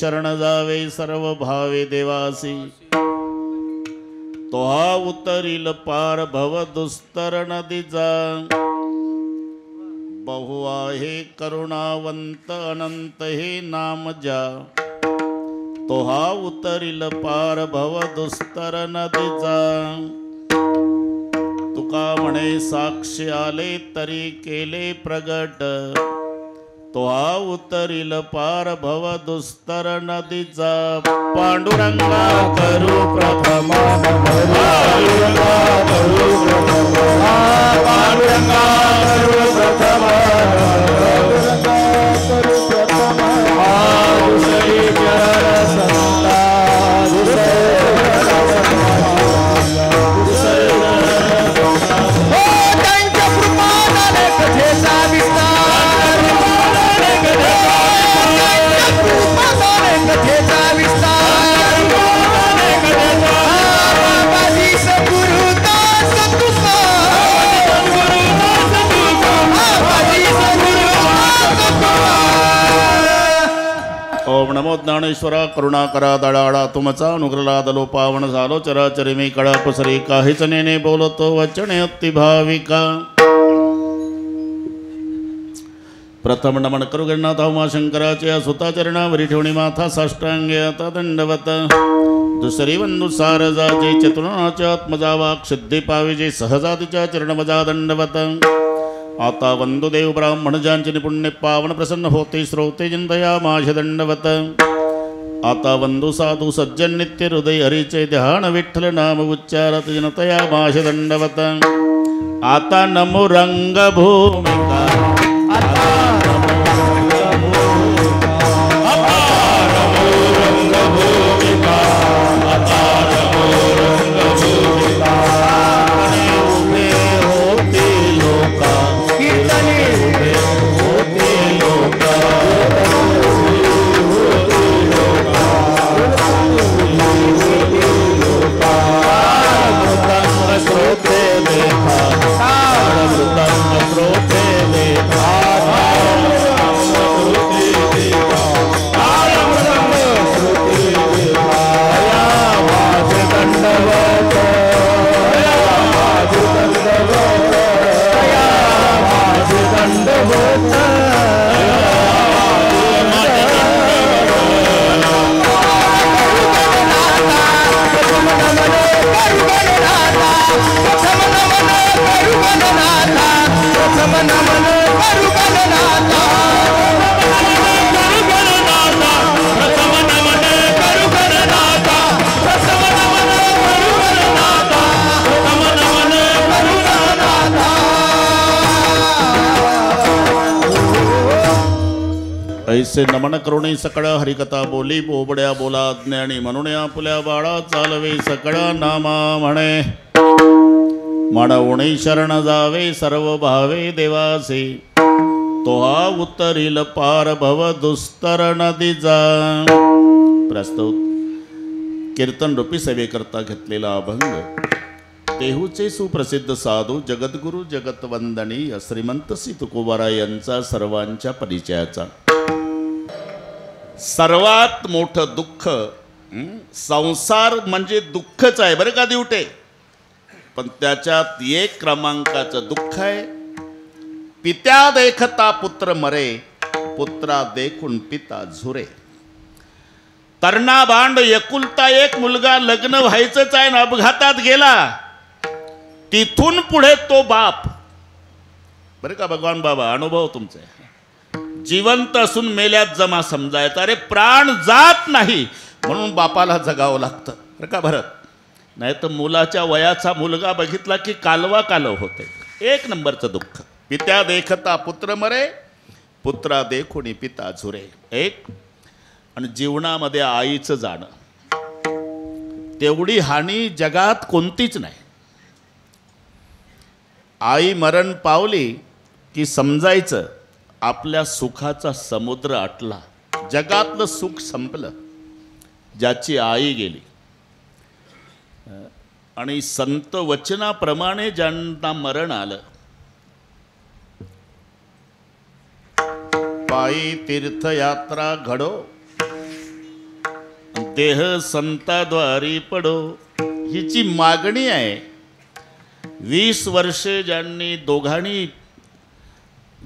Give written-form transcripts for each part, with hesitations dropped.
शरण जावे सर्व भावे देवासी तो हा उतरील पार भव दुस्तर नदीचा बहु आहे करुणावंत अनंत हे नाम जा तो हा उतरील पार भव दुस्तर नदीचा तुका म्हणे साक्षी आले तरी केले प्रगट तो हा उतरील पार भव दुस्तर नदीचा पांडुरंगा करू प्रथम पांडुरंगा करू प्रथम ओम नमो ज्ञानेश्वरा करुणाकरा दडाळा तुमचा अनुग्रला दलो पावन झालो चराचरी मी कळा पसरी काहीच नेने बोलतो वचने अति भाविका प्रथम नमन करू गणनाथ उमाशंकराच्या सुताचरणावरी ठेवणी माथा साष्टांगे आता दंडवत दुसरी वंदुसार जाजे चतुर्णाच्या आत्मजा वाक सिद्धी पाविजे सहजातीच्या चरणमजा दंडवत आता वंदुदेव ब्राह्मण ज्यांचे निपुण्य पावन प्रसन्न होते श्रोते जिंदया माझ दंडवत आता वंदु साधू सज्जन नित्य हृदय हरीचे ध्यान विठ्ठल नाम उच्चारत जनतया माझ दंडवत आता नमो रंगभूमिका ऐसे नमन करुणी सकळा हरिकथा बोली बोबड्या बोला ज्ञानी म्हणून आपल्या बाळा चालवे सकळा नामा म्हणे म्हणून शरण जावे सर्व भावे देवासी तो हा उतरील पार भव दुस्तर नदीचा प्रस्तुत कीर्तन रूपी सेवेकरता घेतलेला अभंग देहूचे सुप्रसिद्ध साधू जगद्गुरु जगतवंदनीय श्रीमंत श्री तुकोबारा यांचा सर्वांच्या परिचयाचा सर्वात मोठं दुःख संसार म्हणजे दुःखच आहे बरं का दिवटे पण त्याच्यात एक क्रमांकाचं दुःख आहे पित्या देखता पुत्र मरे पुत्रा देखून पिता झुरे तरणा भांड एकुलता एक मुलगा लग्न व्हायचंच आहे ना अपघातात गेला तिथून पुढे तो बाप बरं का भगवान बाबा अनुभव तुमचे जिवंत असून मेल्यात जमा समजायचा अरे प्राण जात नाही म्हणून बापाला जगावं लागतं बरं का भरत नाही तर मुलाच्या वयाचा मुलगा बघितला की कालवा कालव होते एक नंबरचं दुःख पित्या देखता पुत्र मरे पुत्रा देखुनी पिता झुरे एक आणि जीवनामध्ये आईचं जाणं तेवढी हानी जगात कोणतीच नाही आई मरण पावली की समजायचं आपल्या सुखाचा समुद्र आटला जगातलं सुख संपलं ज्याची आई गेली आणि संत वचनाप्रमाणे ज्यांना मरण आलं पायी तीर्थयात्रा घडो देह संताद्वारी पडो, हिची मागणी आहे. 20 वर्षे ज्यांनी दोघांनी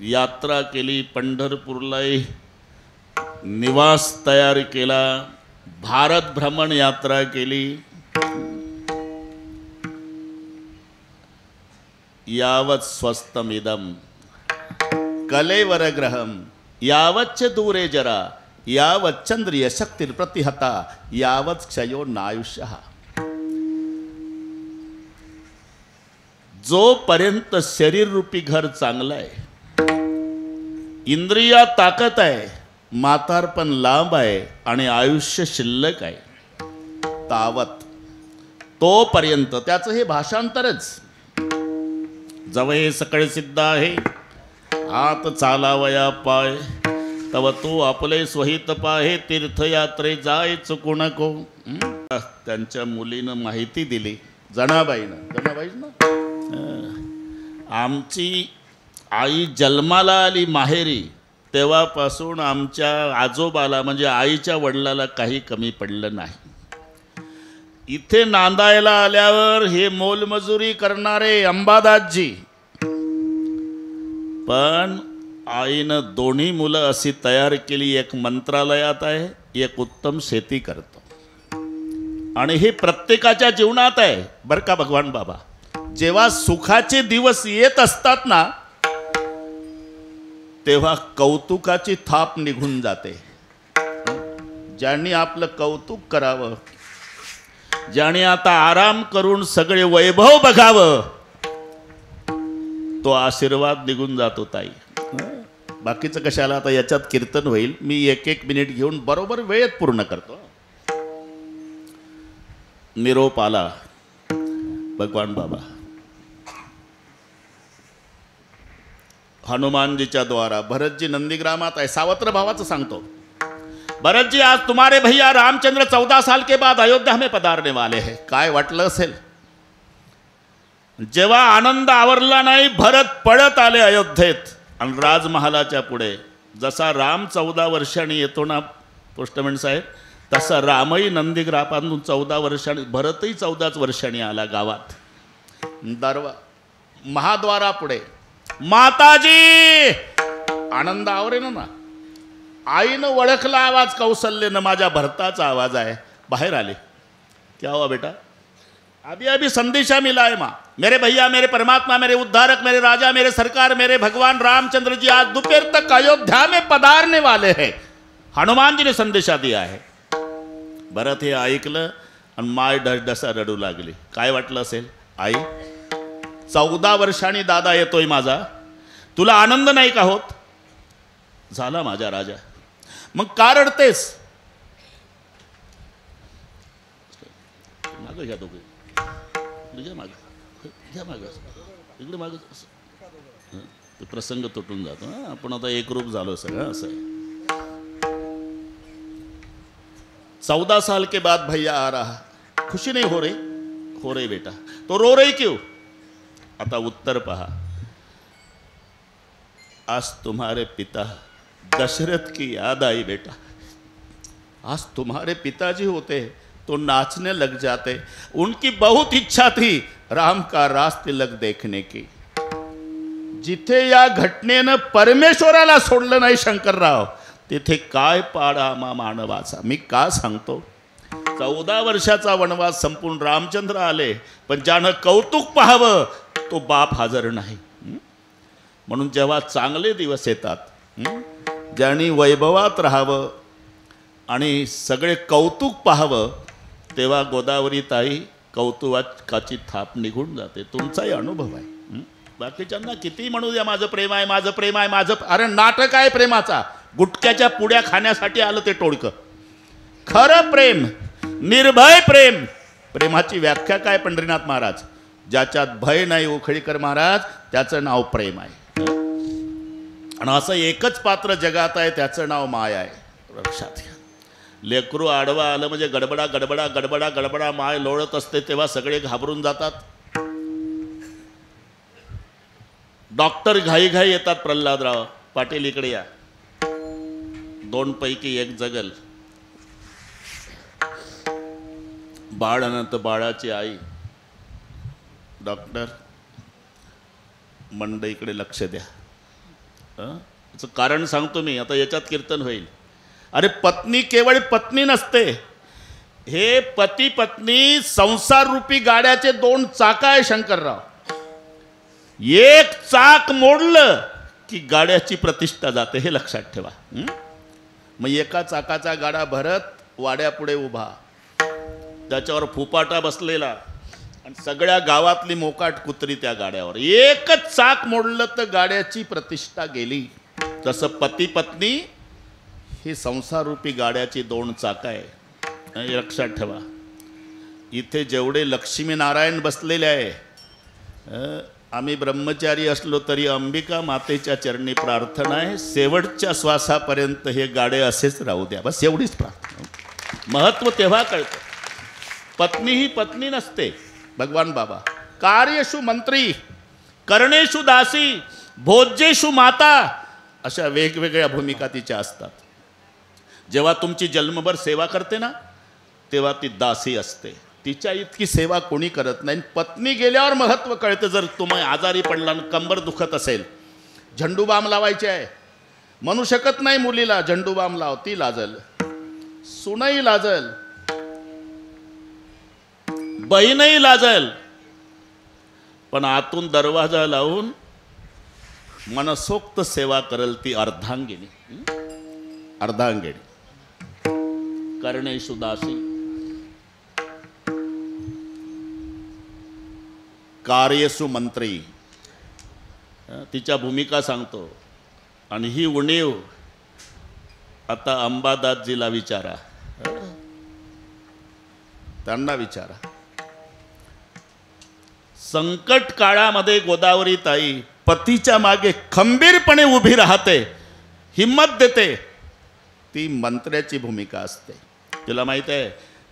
यात्रा केली, पंढरपूरला निवास तयार केला, भारत भ्रमण यात्रा केली, यावत स्वस्तमिदम कलेवरग्रहम यावच्च दूरे जरा यावच्चंद्रिय शक्ती प्रतिहता यावत क्षयो नायुष्य. जोपर्यंत शरीर रूपी घर चांगलं आहे, इंद्रिया ताकद आहे, म्हातारपण लांब आहे आणि आयुष्य शिल्लक आहे, तावत तोपर्यंत त्याचं हे भाषांतरच. जवळ सकळ सिद्ध आहे, हात चालावया पाय, तव तो आपले स्वहित पाहे, तीर्थयात्रे जाय चुकू नको. त्यांच्या मुलीनं माहिती दिली, जनाबाईनं आमची आई जन्माला आली माहेरी, तेव्हापासून आमच्या आजोबाला म्हणजे आईच्या वडिलाला काही कमी पडलं नाही. इथे नांदायला आल्यावर हे मोलमजुरी करणारे अंबादासजी, पण आईनं दोन्ही मुलं अशी तयार केली, एक मंत्रालयात आहे, एक उत्तम शेती करतो. आणि हे प्रत्येकाच्या जीवनात आहे बरं का भगवान बाबा. जेव्हा सुखाचे दिवस येत असतात ना, तेव्हा कौतुकाची थाप निघून जाते. ज्यांनी आपलं कौतुक करावं, ज्याने आता आराम करून सगळे वैभव बघावं, तो आशीर्वाद निघून जातो ताई. बाकीचं कशाला, आता याच्यात कीर्तन होईल, मी 1-1 मिनिट घेऊन बरोबर वेळेत पूर्ण करतो. निरोप आला भगवान बाबा हनुमानजीच्या द्वारा. भरतजी नंदीग्रामात आहे, सावत्र भावाचं सांगतो. भरत जी, आज तुम्हारे भैया रामचंद्र 14 साल के बाद अयोध्या में पधारने वाले हैं. काय वाटलं असेल जेव्हा आनंद आवरला नाही, भरत पळत आले अयोध्येत आणि राजमहालाच्या पुढे. जसा राम 14 वर्षांनी येतो ना पोस्टमॅन साहेब, तसा रामही नंदीग्रामातून 14 वर्षांनी, भरतही 14 वर्षांनी आला गावात. महाद्वारा पुढे माताजी, आनंद आवरेना ना. आईनं ओळखला आवाज कौशल्यनं, माझ्या भरताचा आवाज आहे. बाहेर आले. क्या हुआ बेटा? अभी अभी संदेशा मिला है माँ, मेरे भैया, मेरे परमात्मा, मेरे उद्धारक, मेरे राजा, मेरे सरकार, मेरे भगवान रामचंद्र जी आज दोपहर तक अयोध्या में पधारने वाले हैं. हनुमान जी ने संदेशा दिया है. भरत हे ऐकलं आणि माय ढसढसा रडू लागली. काय वाटलं असेल? आई 14 वर्षांनी दादा येतोय माझा, तुला आनंद नाही का होत? झाला माझा राजा, मग का रडतेस? मागं घ्या दोघे, घ्या मागं, घ्या मागं, इकडे मागं. तो प्रसंग तुटून जातो. आपण आता एकरूप झालो सगळं. असं आहे. 14 साल के बाद भैया आ रहा, खुशी नहीं हो रही? हो रही बेटा. तो रो रही क्यों? आता उत्तर पहा. आज तुम्हारे पिता दशरथ की याद आई बेटा. आज तुम्हारे पिताजी होते तो नाचने लग जाते. उनकी बहुत इच्छा थी राम का रास तिलक देखने की. जिथे या घटनेनं परमेश्वराला सोडलं नाही शंकरराव, तिथे काय पाडा मानवाचा. मी का सांगतो? 14 वर्षाचा वनवास संपून रामचंद्र आले, पण ज्यानं कौतुक पाहावं तो बाप हजर नाही. म्हणून जेव्हा चांगले दिवस येतात, ज्यांनी वैभवात राहावं आणि सगळे कौतुक पाहावं, तेव्हा गोदावरी ताई कौतुकाची थाप निघून जाते. तुमचाही अनुभव आहे. बाकीच्यांना किती म्हणू द्या माझं प्रेम आहे, माझं प्रेम आहे, माझं. अरे नाटक आहे प्रेमाचा. गुटक्याच्या पुड्या खाण्यासाठी आलं ते टोळकं. खरं प्रेम, निर्भय प्रेम. प्रेमाची व्याख्या काय पंढरीनाथ महाराज? ज्याच्यात भय नाही उखळीकर महाराज, त्याचं नाव प्रेम आहे. आणि असं एकच पात्र जगात आहे, त्याचं नाव माय आहे. लक्षात घ्या. लेकरू आडवा आलं म्हणजे गडबडा गडबडा गडबडा गडबडा माय लोळत असते, तेव्हा सगळे घाबरून जातात. डॉक्टर घाई घाई येतात. प्रल्हादराव पाटील इकडे या. 2 पैकी 1 जगल. बाळ अनंत बाळाची आई डॉक्टर मंडईकडे लक्ष द्या. याचं कारण सांगतो मी, आता याच्यात कीर्तन होईल. अरे पत्नी केवळ पत्नी नसते, हे पती पत्नी संसार रूपी गाड्याचे दोन चाक आहे शंकरराव. एक चाक मोडलं की गाड्याची प्रतिष्ठा जाते, हे लक्षात ठेवा. मग एका चाकाचा गाडा भरत वाड्यापुढे उभा, त्याच्यावर फुपाटा बसलेला आणि सगळ्या गावातली मोकाट कुत्री त्या गाड्यावर. एकच चाक मोडलं तर गाड्याची प्रतिष्ठा गेली. तसं पती पत्नी ही संसाररूपी गाड्याची दोन चाक आहे, हे लक्षात ठेवा. इथे जेवढे लक्ष्मीनारायण बसलेले आहे, आम्ही ब्रह्मचारी असलो तरी अंबिका मातेच्या चरणी प्रार्थना आहे, शेवटच्या श्वासापर्यंत हे गाडे असेच राहू द्या, बस एवढीच प्रार्थना. महत्व तेव्हा कळतं. पत्नी ही पत्नी नसते. भगवान बाबा कार्येषु मंत्री, करणेषु दासी, भोज्येषु माता, अशा वेगवेगळ्या भूमिका तिच्या असतात. जेव्हा तुमची जन्मभर सेवा करते ना, तेव्हा ती दासी असते. तिच्या इतकी सेवा कोणी करत नाही. पत्नी गेल्यावर महत्त्व कळतं. जर तुम्ही आजारी पडला, कंबर दुखत असेल, झंडूबाम लावायचे आहे, म्हणू शकत नाही मुलीला झंडूबाम लाव, ती लाजल, सुनई लाजल, बहीणही लाजल, पण आतून दरवाजा लावून मनसोक्त सेवा करल ती अर्धांगिनी. अर्धांगिनी करणेषु दासी, कार्येषु मंत्री. तिच्या भूमिका सांगतो. आणि ही उणीव आता अंबादासजीला विचारा, त्यांना विचारा. संकट काळामध्ये गोदावरी ताई पतीच्या मागे खंबीरपणे उभी राहते, हिम्मत देते. ती मंत्र्याची भूमिका असते. तुला माहित आहे,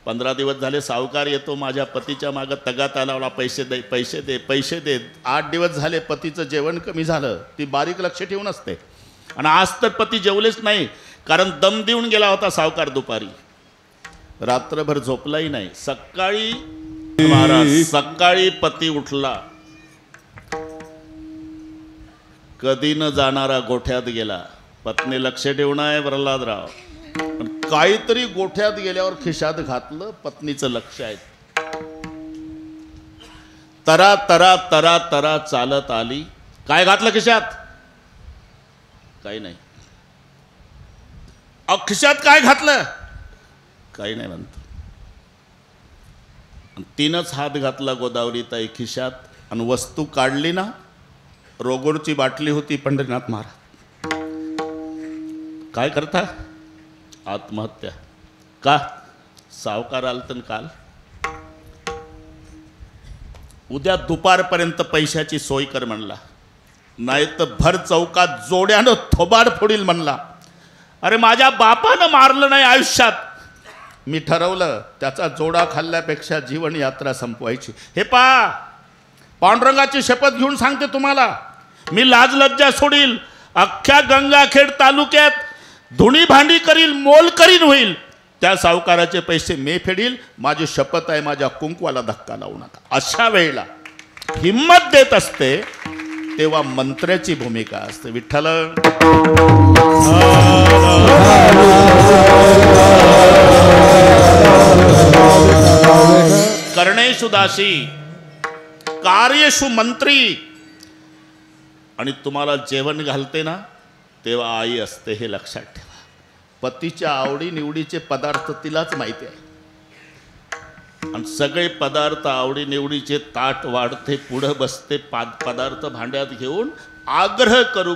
15 दिवस झाले सावकार येतो माझ्या पतीच्या मागे तगाता लावला, पैसे दे पैसे दे पैसे दे. 8 दिवस झाले पतीचं जेवण कमी झालं, ती बारीक लक्ष ठेवून असते. आणि आज तर पती जेवलेच नाही, कारण दम देऊन गेला होता सावकार दुपारी, रात्रभर झोपलाही नाही. सकाळी महाराज, सकाळी पती उठला, कधी न जाणारा गोठ्यात गेला. पत्नी लक्ष ठेवून आहे प्रल्हादराव, पण काहीतरी गोठ्यात गेल्यावर खिशात घातलं, पत्नीचं लक्ष आहे. तरा तरा तरा तरा चालत आली, काय घातलं खिशात? काही नाही. खिशात काय घातलं? काही नाही म्हणतो. तीनच हात घातला गोदावरी ताई खिशात, आणि वस्तू काढली ना, रोगोरची बाटली होती. पंढरीनाथ महाराज काय करता? आत्महत्या. का? सावकार आलतन काल, उद्या दुपारपर्यंत पैशाची सोय कर म्हणला, नाही तर भर चौकात जोड्यानं थोबाड फोडील म्हणला. अरे माझ्या बापानं मारलं नाही आयुष्यात, मी ठरवलं त्याचा जोडा खाल्ल्यापेक्षा जीवन यात्रा संपवायची. हे पहा, पांडुरंगाची शपथ घेऊन सांगते तुम्हाला, मी लाज लज्जा सोडील, अख्ख्या गंगाखेड तालुक्यात धुणी भांडी करील, मोल करीन होईल, त्या सावकाराचे पैसे मी फेडील. माझी शपथ आहे, माझ्या कुंकवाला धक्का लावू नका. अशा वेळेला हिम्मत देत असते तेव्हा मंत्र्याची भूमिका असते. विठ्ठल करणेषु दासी, कार्येषु मंत्री. आणि तुम्हाला जेवण घालते ना, तेव्हा आई असते, हे लक्षात ठेवा. पतीच्या आवडी निवडीचे पदार्थ तिलाच माहिती आहे, आणि सगळे पदार्थ आवडी निवडीचे ताट वाढते, पुढं बसते, पदार्थ भांड्यात घेऊन आग्रह करू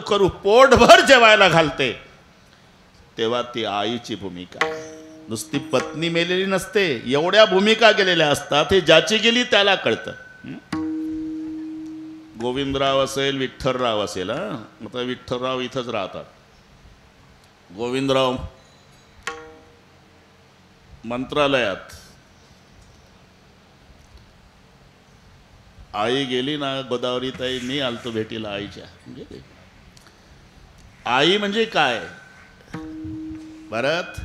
करू पोटभर जेवायला घालते. तेव्हा ती आईची भूमिका आहे. नुसती पत्नी मेलेली नसते, एवढ्या भूमिका गेलेल्या असतात, हे ज्याची गेली त्याला कळतं. गोविंदराव असेल, विठ्ठलराव असेल, आता विठ्ठलराव इथंच राहतात. गोविंदराव मंत्रालयात, आई गेली ना, गोदावरी ताई, मी आलतो भेटीला आईच्या. म्हणजे आई म्हणजे काय? परत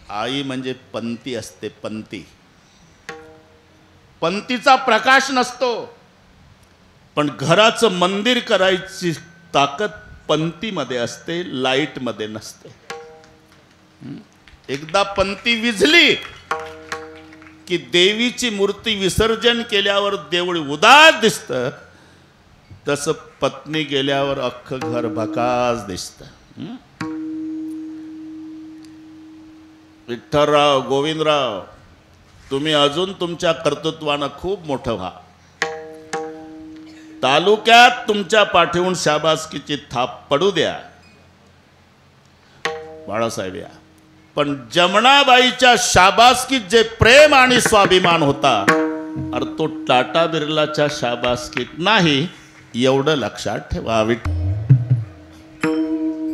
आई म्हणजे पंती असते, पंती. पंतीचा प्रकाश नसतो, पण घराचं मंदिर करायची ताकद पंतीमध्ये असते, लाईटमध्ये नसते. एकदा पंती विझली की देवीची मूर्ती विसर्जन केल्यावर देऊळ उदास दिसतं, तसं पत्नी गेल्यावर अख्खं घर भकास दिसतं. विठ्ठलराव, गोविंदराव, तुम्ही अजून तुमच्या कर्तृत्वानं खूप मोठं व्हा. तालुक्यात तुमच्या पाठीहून शाबासकीची थाप पडू द्या बाळासाहेब या. पण जमनाबाईच्या शाबासकीत जे प्रेम आणि स्वाभिमान होता, अरे तो टाटा बिर्लाच्या शाबासकीत नाही, एवढं लक्षात ठेवा.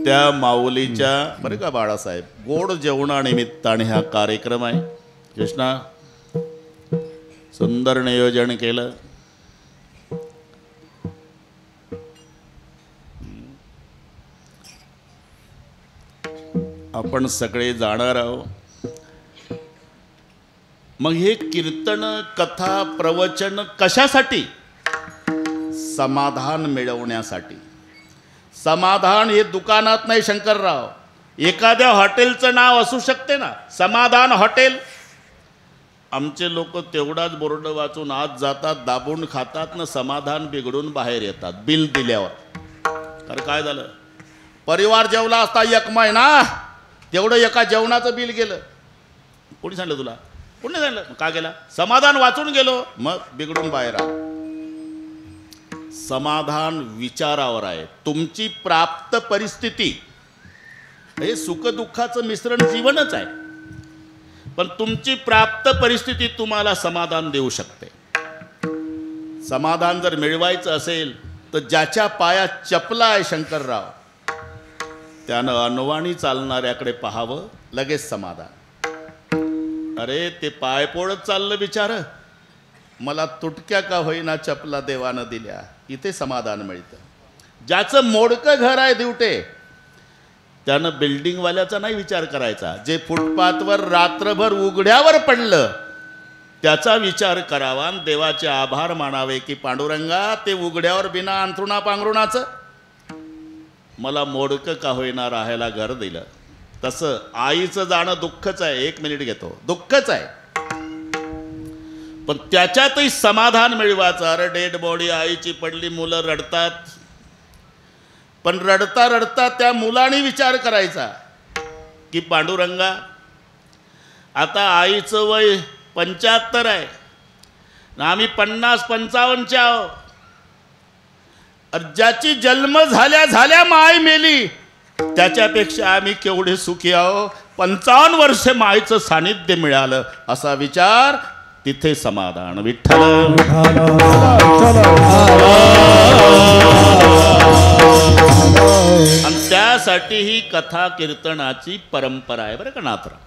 त्या माऊलीच्या, बरं का बाळासाहेब, गोड जेवणानिमित्ताने हा कार्यक्रम आहे. कृष्णा, सुंदर नियोजन केलं. आपण सगळे जाणार आहोत. मग हे कीर्तन, कथा, प्रवचन कशासाठी? समाधान मिळवण्यासाठी. समाधान हे दुकानात नाही शंकरराव. एखाद्या हॉटेलचं नाव असू शकते ना, समाधान हॉटेल. आमचे लोक तेवढाच बोर्ड वाचून आत जातात, दाबून खातात ना, समाधान बिघडून बाहेर येतात बिल दिल्यावर. तर काय झालं? परिवार जेवला असता 1 महिना, तेवढं एका जेवणाचं बिल गेलं. कोणी सांगितलं तुला? कोणी सांगितलं? का गेला? समाधान वाचून गेलो, मग बिघडून बाहेर आलो. समाधान विचारावर आहे. तुमची प्राप्त परिस्थिती हे सुखदुःखाचं मिश्रण जीवनच आहे, पण तुमची प्राप्त परिस्थिती तुम्हाला समाधान देऊ शकते. समाधान जर मिळवायचं असेल तर ज्याच्या पायात चपला आहे शंकरराव, त्यानं अनवाणी चालणाऱ्याकडे पाहावं, लगेच समाधान. अरे ते पाय पोळत चाललं बिचार, मला तुटक्या का होईना चपला देवानं दिल्या, इथे समाधान मिळतं. ज्याचं मोडकं घर आहे दिवटे, त्यानं बिल्डिंगवाल्याचा नाही विचार करायचा. जे फुटपाथवर रात्रभर उघड्यावर पडलं त्याचा विचार करावा, देवाचे आभार मानावे की पांडुरंगा, ते उघड्यावर बिना अंथरुणा पांघरुणाचं मला मोडकं का होईना राहायला घर दिलं. तसं आईचं जाणं दुःखच आहे. 1 मिनिट घेतो, दुःखच आहे, पण त्याच्यातही समाधान मिळवायचं. अरे डेड बॉडी आईची पडली, मुलं रडतात, पण रडता रडता त्या मुलाने विचार करायचा की पांडुरंगा, आता आईचं वय 75 आहे ना, आम्ही 50-55चे आहो. ज्याची जन्म झाल्या झाल्या माय मेली, त्याच्यापेक्षा आम्ही केवढे सुखी आहो. 55 वर्ष मायचं सानिध्य मिळालं, असा विचार, तिथे समाधान. विठ्ठल. आणि त्यासाठी ही कथा कीर्तनाची परंपरा आहे, बरं का नाथरा.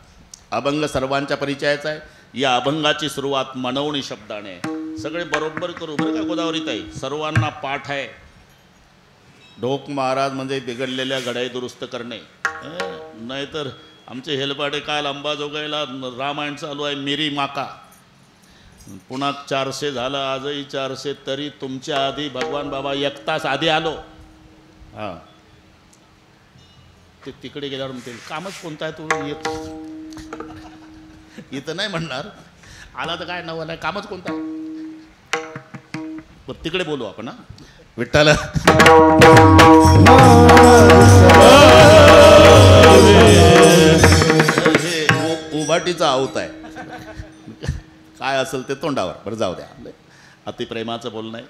अभंग सर्वांच्या परिचयाचा आहे. या अभंगाची सुरुवात मनवणी शब्दाने. सगळे बरोबर करू बरं का गोदावरीताई, सर्वांना पाठ आहे. ढोक महाराज म्हणजे बिघडलेल्या घड्याळी दुरुस्त करणे. नाहीतर आमचे हेलपाटे काल अंबाजोगाईला रामायण चालू आहे, मिरी माका. पुन्हा 400 झालं, आजही 400. तरी तुमच्या आधी भगवान बाबा 1 तास आधी आलो. हां, ते तिकडे गेल्यावर म्हणते कामच कोणतं आहे तू येत. इथं नाही म्हणणार, आला तर काय नवं नाही, कामच कोणतं आहे. तिकडे बोलू आपण. हां, विठ्ठल. हे उभाटीचा आवत आहे, काय असेल ते तोंडावर. बरं जाऊ द्या, अतिप्रेमाचं बोलणं आहे.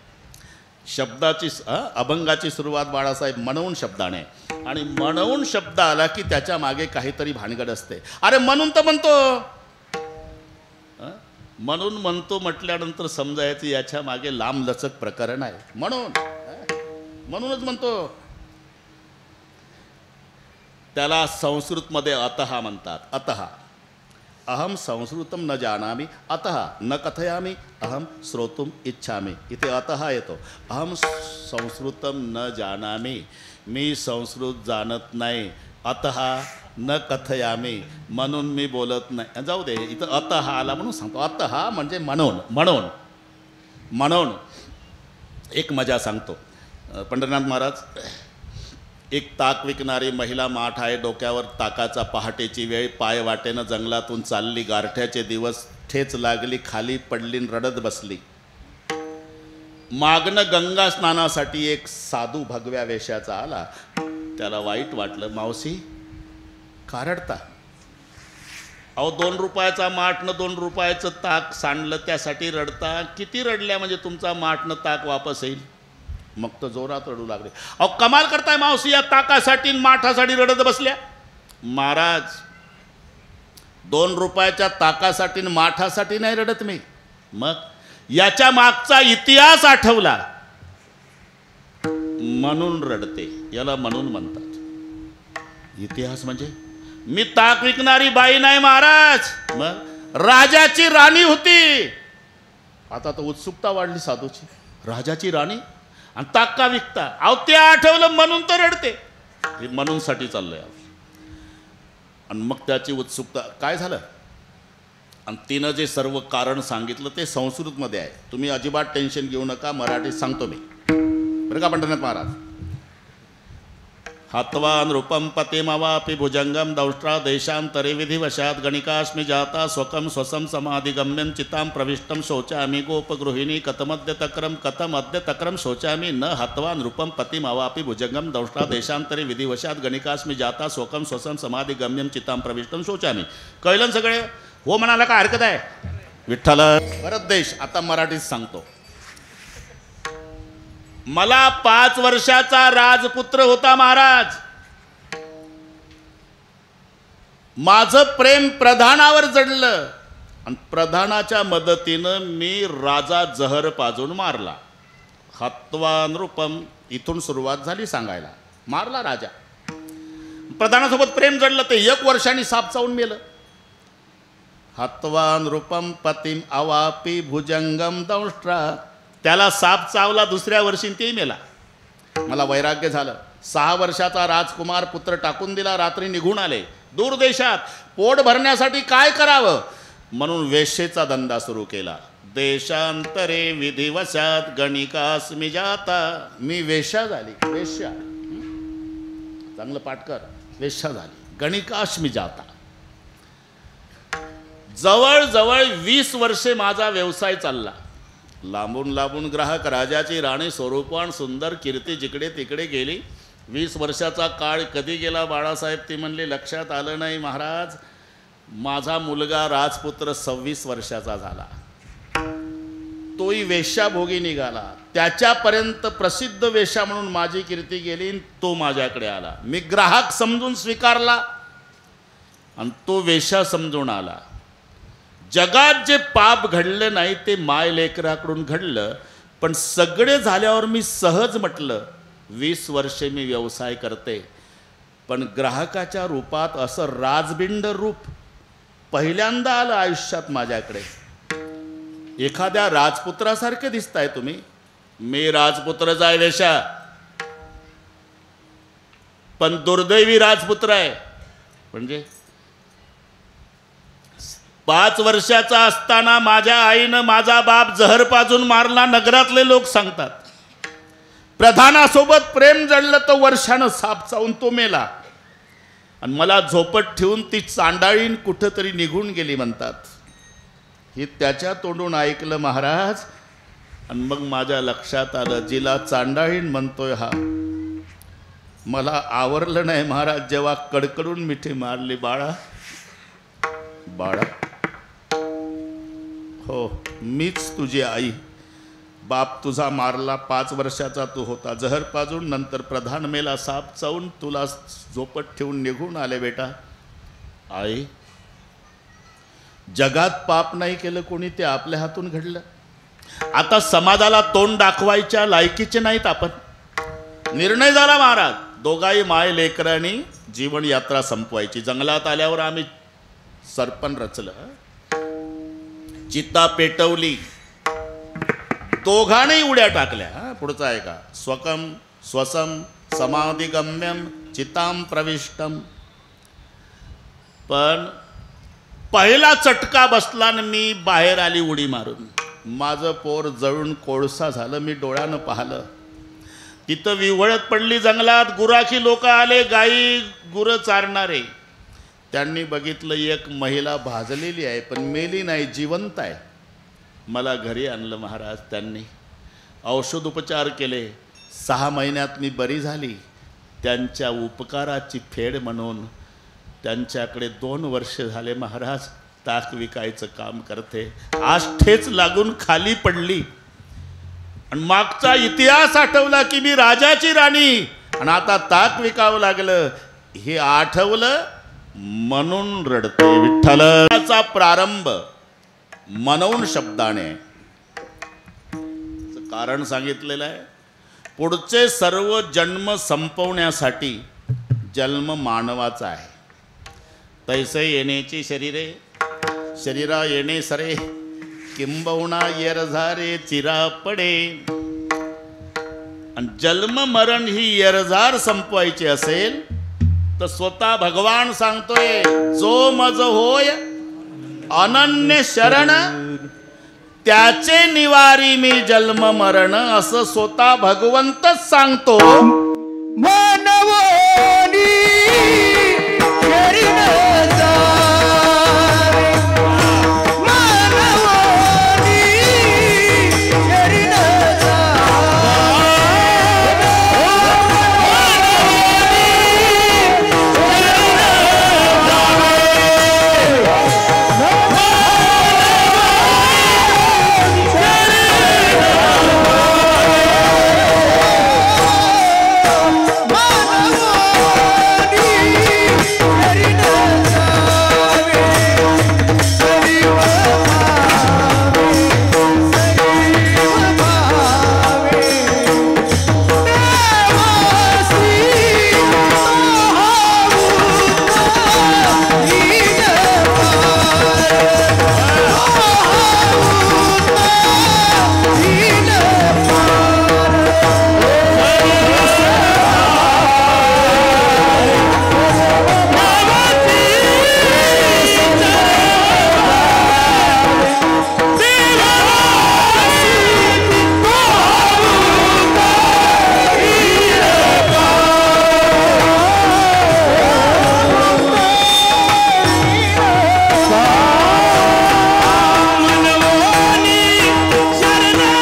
शब्दाची अभंगाची सुरुवात बाळासाहेब म्हणून शब्दाने, आणि म्हणून शब्द आला की त्याच्या मागे काहीतरी भानगड असते. अरे म्हणून तर म्हणतो, म्हणून म्हणतो म्हटल्यानंतर समजायचं याच्या मागे लांबलचक प्रकरण आहे. म्हणूनच म्हणतो. त्याला संस्कृतमध्ये अतः म्हणतात. अतः अहम संस्कृतम न जानामि, अतः न कथयामि, अहम श्रोतुम इच्छामि. इथे अतः येतो. अहम संस्कृतम न जानामि, मी संस्कृत जाणत नाही. अतः न कथयामी, म्हणून मी बोलत नाही. जाऊ दे, इथं अत हा आला म्हणून सांगतो. अत हा म्हणजे म्हणून म्हणून म्हणून एक मजा सांगतो. पंढरीनाथ महाराज, एक ताक विकणारी महिला माठ आहे डोक्यावर, ताकाचा पहाटेची वेळ, पाय वाटेनं जंगलातून चालली, गारठ्याचे दिवस, ठेच लागली, खाली पडली, रडत बसली. मागणं गंगा स्नानासाठी एक साधू भगव्या वेशाचा आला. त्याला वाईट वाटलं. मावशी का रडता? अहो 2 रुपयाचा माठनं 2 रुपयाचं ताक सांडलं त्यासाठी रडता? किती रडल्या म्हणजे तुमचा माठनं ताक वापस येईल? मग तर जोरात रडू लागले. अहो कमाल करताय मावशी, या ताकासाठी माठासाठी रडत बसल्या. महाराज 2 रुपयाच्या ताकासाठी माठासाठी नाही रडत मी. मग याच्या मागचा इतिहास आठवला म्हणून रडते. याला म्हणून म्हणतात. इतिहास म्हणजे मी ताक विकणारी बाई नाही महाराज, मग राजाची राणी होती. आता तर उत्सुकता वाढली साधूची. राजाची राणी आणि ताक का विकता? अहो ते आठवलं म्हणून तर रडते. हे म्हणूनसाठी चाललंय. आणि मग त्याची उत्सुकता काय झालं, आणि तिनं जे सर्व कारण सांगितलं ते संस्कृतमध्ये आहे. तुम्ही अजिबात टेन्शन घेऊ नका, मराठीत सांगतो मी, बरं का पंढरीनाथ महाराज. हत्वान रूपम पतिमवापि भुजंगम दंष्ट्रा देशांतरे विधिवशात गणिकास्मि जाता स्वकम स्वसम समाधिगम्यम चितां प्रविष्टम शोचामि गोपगृहिणी कथमद्य तक्रम शोचामि न हत्वान रूपम पतिमवापि भुजंगम दंष्ट्रा देशांतरे विधिवशात गणिकास्मि जाता स्वकम स्वसम समाधिगम्यम चितां प्रविष्टम शोचामि. कळलं सगळे? हो म्हणाला का हरकत आहे? विठ्ठल परत देश. आता मराठीत सांगतो. मला 5 वर्षाचा राजपुत्र होता महाराज. माझं प्रेम प्रधानावर जडलं आणि प्रधानाच्या मदतीनं मी राजा जहर पाजून मारला. हत्वा नृपम, इथून सुरुवात झाली सांगायला. मारला राजा. प्रधानासोबत प्रेम जडलं, ते 1 वर्षांनी साप चावून मेलं. हत्वा नृपम पतिम अवापी भुजंगम दंष्ट्रा, त्याला साप चावला 2ऱ्या वर्षी तेही मेला. मला वैराग्य झालं. 6 वर्षाचा राजकुमार पुत्र टाकून दिला. रात्री निघून आले दूर देशात. पोट भरण्यासाठी काय करावं म्हणून वेश्येचा धंदा सुरू केला. देशांतरे विधिवशात गणिकास्मि जाता, मी वेश्या झाली. वेश्या, चांगलं पाठ कर. वेश्या झाली. गणिकास्मि जाता. जवळजवळ 20 वर्षे माझा व्यवसाय चालला. लांबून लांबून ग्राहक, राजाची राणी स्वरूपान सुंदर, कीर्ती जिकडे तिकडे गेली. 20 वर्षाचा काळ कधी गेला बाळासाहेब ती म्हणले लक्षात आलं नाही महाराज. माझा मुलगा राजपुत्र 26 वर्षाचा झाला. तोही वेश्याभोगी निघाला. त्याच्यापर्यंत प्रसिद्ध वेश्या म्हणून माझी कीर्ती गेली. तो माझ्याकडे आला. मी ग्राहक समजून स्वीकारला आणि तो वेश्या समजून आला. जगात जे पाप घडलं नाही ते माय लेकराकडून घडलं. पण सगळे झाल्यावर मी सहज म्हटलं 20 वर्षे मी व्यवसाय करते, पण ग्राहकाच्या रूपात असं राजबिंड रूप पहिल्यांदा आलं आयुष्यात माझ्याकडे. एखाद्या राजपुत्रासारखे दिसताय तुम्ही. मी राजपुत्रच आहे वेश्या, पण दुर्दैवी राजपुत्र आहे. म्हणजे 5 वर्षाचा असताना माझ्या आईनं माझा बाप जहर पाजून मारला. नगरातले लोक सांगतात. प्रधानासोबत प्रेम जडलं तर वर्षानं साप चावून तो मेला. आणि मला झोपट ठेवून ती चांडाळीन कुठंतरी निघून गेली म्हणतात. हे त्याच्या तोंडून ऐकलं महाराज. आणि मग माझ्या लक्षात आलं जिला चांडाळीन म्हणतोय हा, मला आवरलं नाही महाराज जेव्हा कडकडून मिठी मारली. बाळा बाळा, हो मीच तुझी आई. बाप तुझा मारला, 5 वर्षाचा तू होता, जहर पाजून, नंतर प्रधान मेला साप चावून, तुला झोपट ठेवून निघून आले बेटा. आई, जगात पाप नाही केलं कोणी, ते आपल्या हातून घडलं. आता समाजाला तोंड दाखवायच्या लायकीचे नाहीत आपण. निर्णय झाला महाराज, दोघाही माय लेकरांनी जीवन यात्रा संपवायची. जंगलात आल्यावर आम्ही सरपण रचलं, चिता पेटवली, दोघांनी उड्या टाकल्या. पुढचा आहे का? स्वकम स्वसम समाधिगम्यम चिताम प्रविष्टम. पण पहिला चटका बसला आणि मी बाहेर आली उडी मारून. माझं पोर जळून कोळसा झालं. मी डोळ्यानं पाहिलं. तिथं विव्हळत पडली जंगलात. गुराखी लोक आले, गाई गुरं चारणारे. त्यांनी बघितलं एक महिला भाजलेली आहे, पण मेली नाही, जिवंत आहे. मला घरी आणलं महाराज. त्यांनी औषधोपचार केले. 6 महिन्यात मी बरी झाली. त्यांच्या उपकाराची फेड म्हणून त्यांच्याकडे 2 वर्ष झाले महाराज ताक विकायचं काम करते. आज ठेच लागून खाली पडली आणि मागचा इतिहास आठवला की मी राजाची राणी आणि आता ताक विकावं लागलं. हे आठवलं म्हणून रडते. विठ्ठलाचा प्रारंभ मनवून शब्दाने कारण सांगितलेलं आहे. पुढचे सर्व जन्म संपवण्यासाठी जन्म मानवाचा आहे. तैसे येण्याची शरीरे शरीरा येणे सरे किंबहुना येरझारे चिरा पडे. आणि जन्म मरण ही येरझार संपवायची असेल तर स्वतः भगवान सांगतोय जो मज होय अनन्य शरण त्याचे निवारी मी जन्म मरण. असं स्वतः भगवंतच सांगतो. मानवानी शरण जावे, मानवानी शरण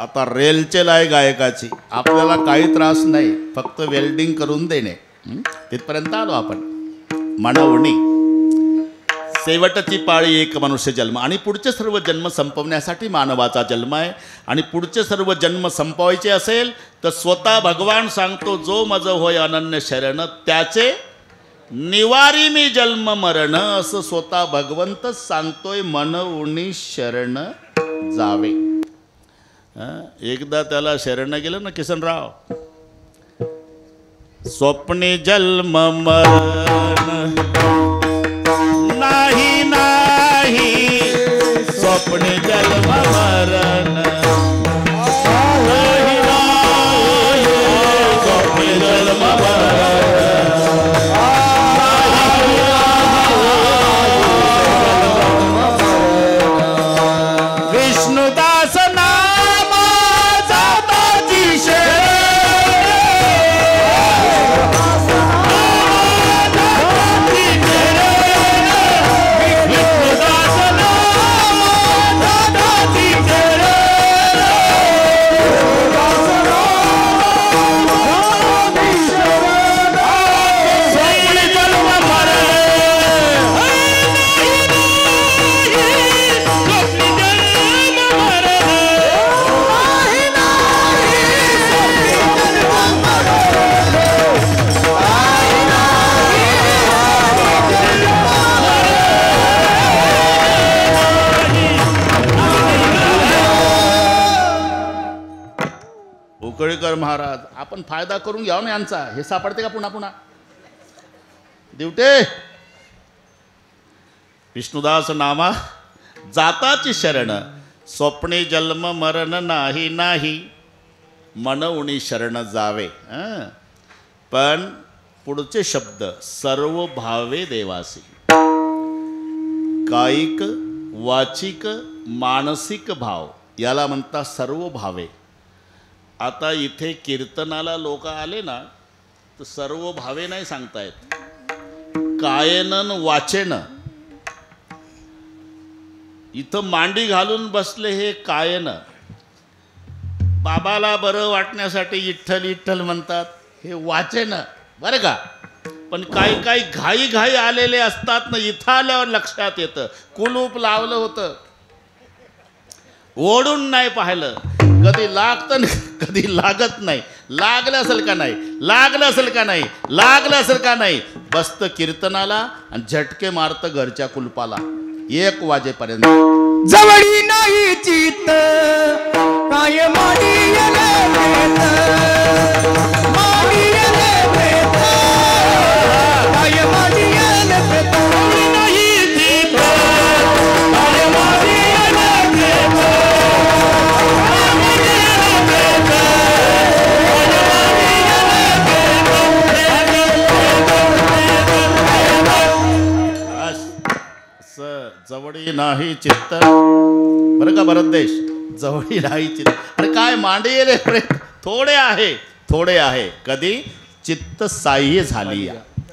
आता रेलचेल आहे गायकाची. आपल्याला काही त्रास नाही, फक्त वेल्डिंग करून देणे. तिथपर्यंत आलो आपण. म्हणवणी शेवटची पाळी एक मनुष्य जन्म आणि पुढचे सर्व जन्म संपवण्यासाठी मानवाचा जन्म आहे. आणि पुढचे सर्व जन्म संपवायचे असेल तर स्वतः भगवान सांगतो जो मज होय अनन्य शरण त्याचे निवारी मी जन्म मरण. असं स्वतः भगवंतच सांगतोय. मनवणी शरण जावे. एकदा त्याला शरण गेलं ना किसनराव. स्वप्ने जन्म मरण नाही नाही स्वप्ने जन्म मरण नाही नाही स्वप्ने जन्म मरण विष्णुदास उकळीकर महाराज, आपण फायदा करून घ्यावा ना यांचा. हे सापडते का पुन्हा पुन्हा दिवटे? विष्णुदास नामा जाताची शरण, स्वप्ने जन्म मरण नाही नाही, मनवणी शरण जावे. पण पुढचे शब्द, सर्व भावे देवासी. कायिक, वाचिक, मानसिक भाव याला म्हणतात सर्व भावे. आता इथे कीर्तनाला लोक आले ना तर सर्व भावे नाही सांगतायत, कायेन वाचेन. इथं मांडी घालून बसले हे कायन, बाबाला बरं वाटण्यासाठी विठ्ठल विठ्ठल म्हणतात, हे वाचेन बरं का. पण काही काही घाई घाई आलेले असतात ना, इथं आल्यावर लक्षात येतं कुलूप लावलं होतं, ओढून नाही पाहिलं, कधी लागतं कधी लागत नाही, लागलं असेल का नाही, लागलं असेल का नाही, लागलं असेल का नाही, बसतं कीर्तनाला आणि झटके मारतं घरच्या कुलपाला 1 वाजेपर्यंत. जवळी नाही चित्त काय माडियले प्रेत, माडियले प्रेत, काय माडियले प्रेत. जवळी नाही चित्त काय माडियले प्रेत, माडियले प्रेत, जवळी नाही चित्त, बरं का भरत देश, जवळी नाही चित्त. अरे काय मांडलेले प्रेत, थोडे आहे थोडे आहे, कधी चित्त साह्य झाली.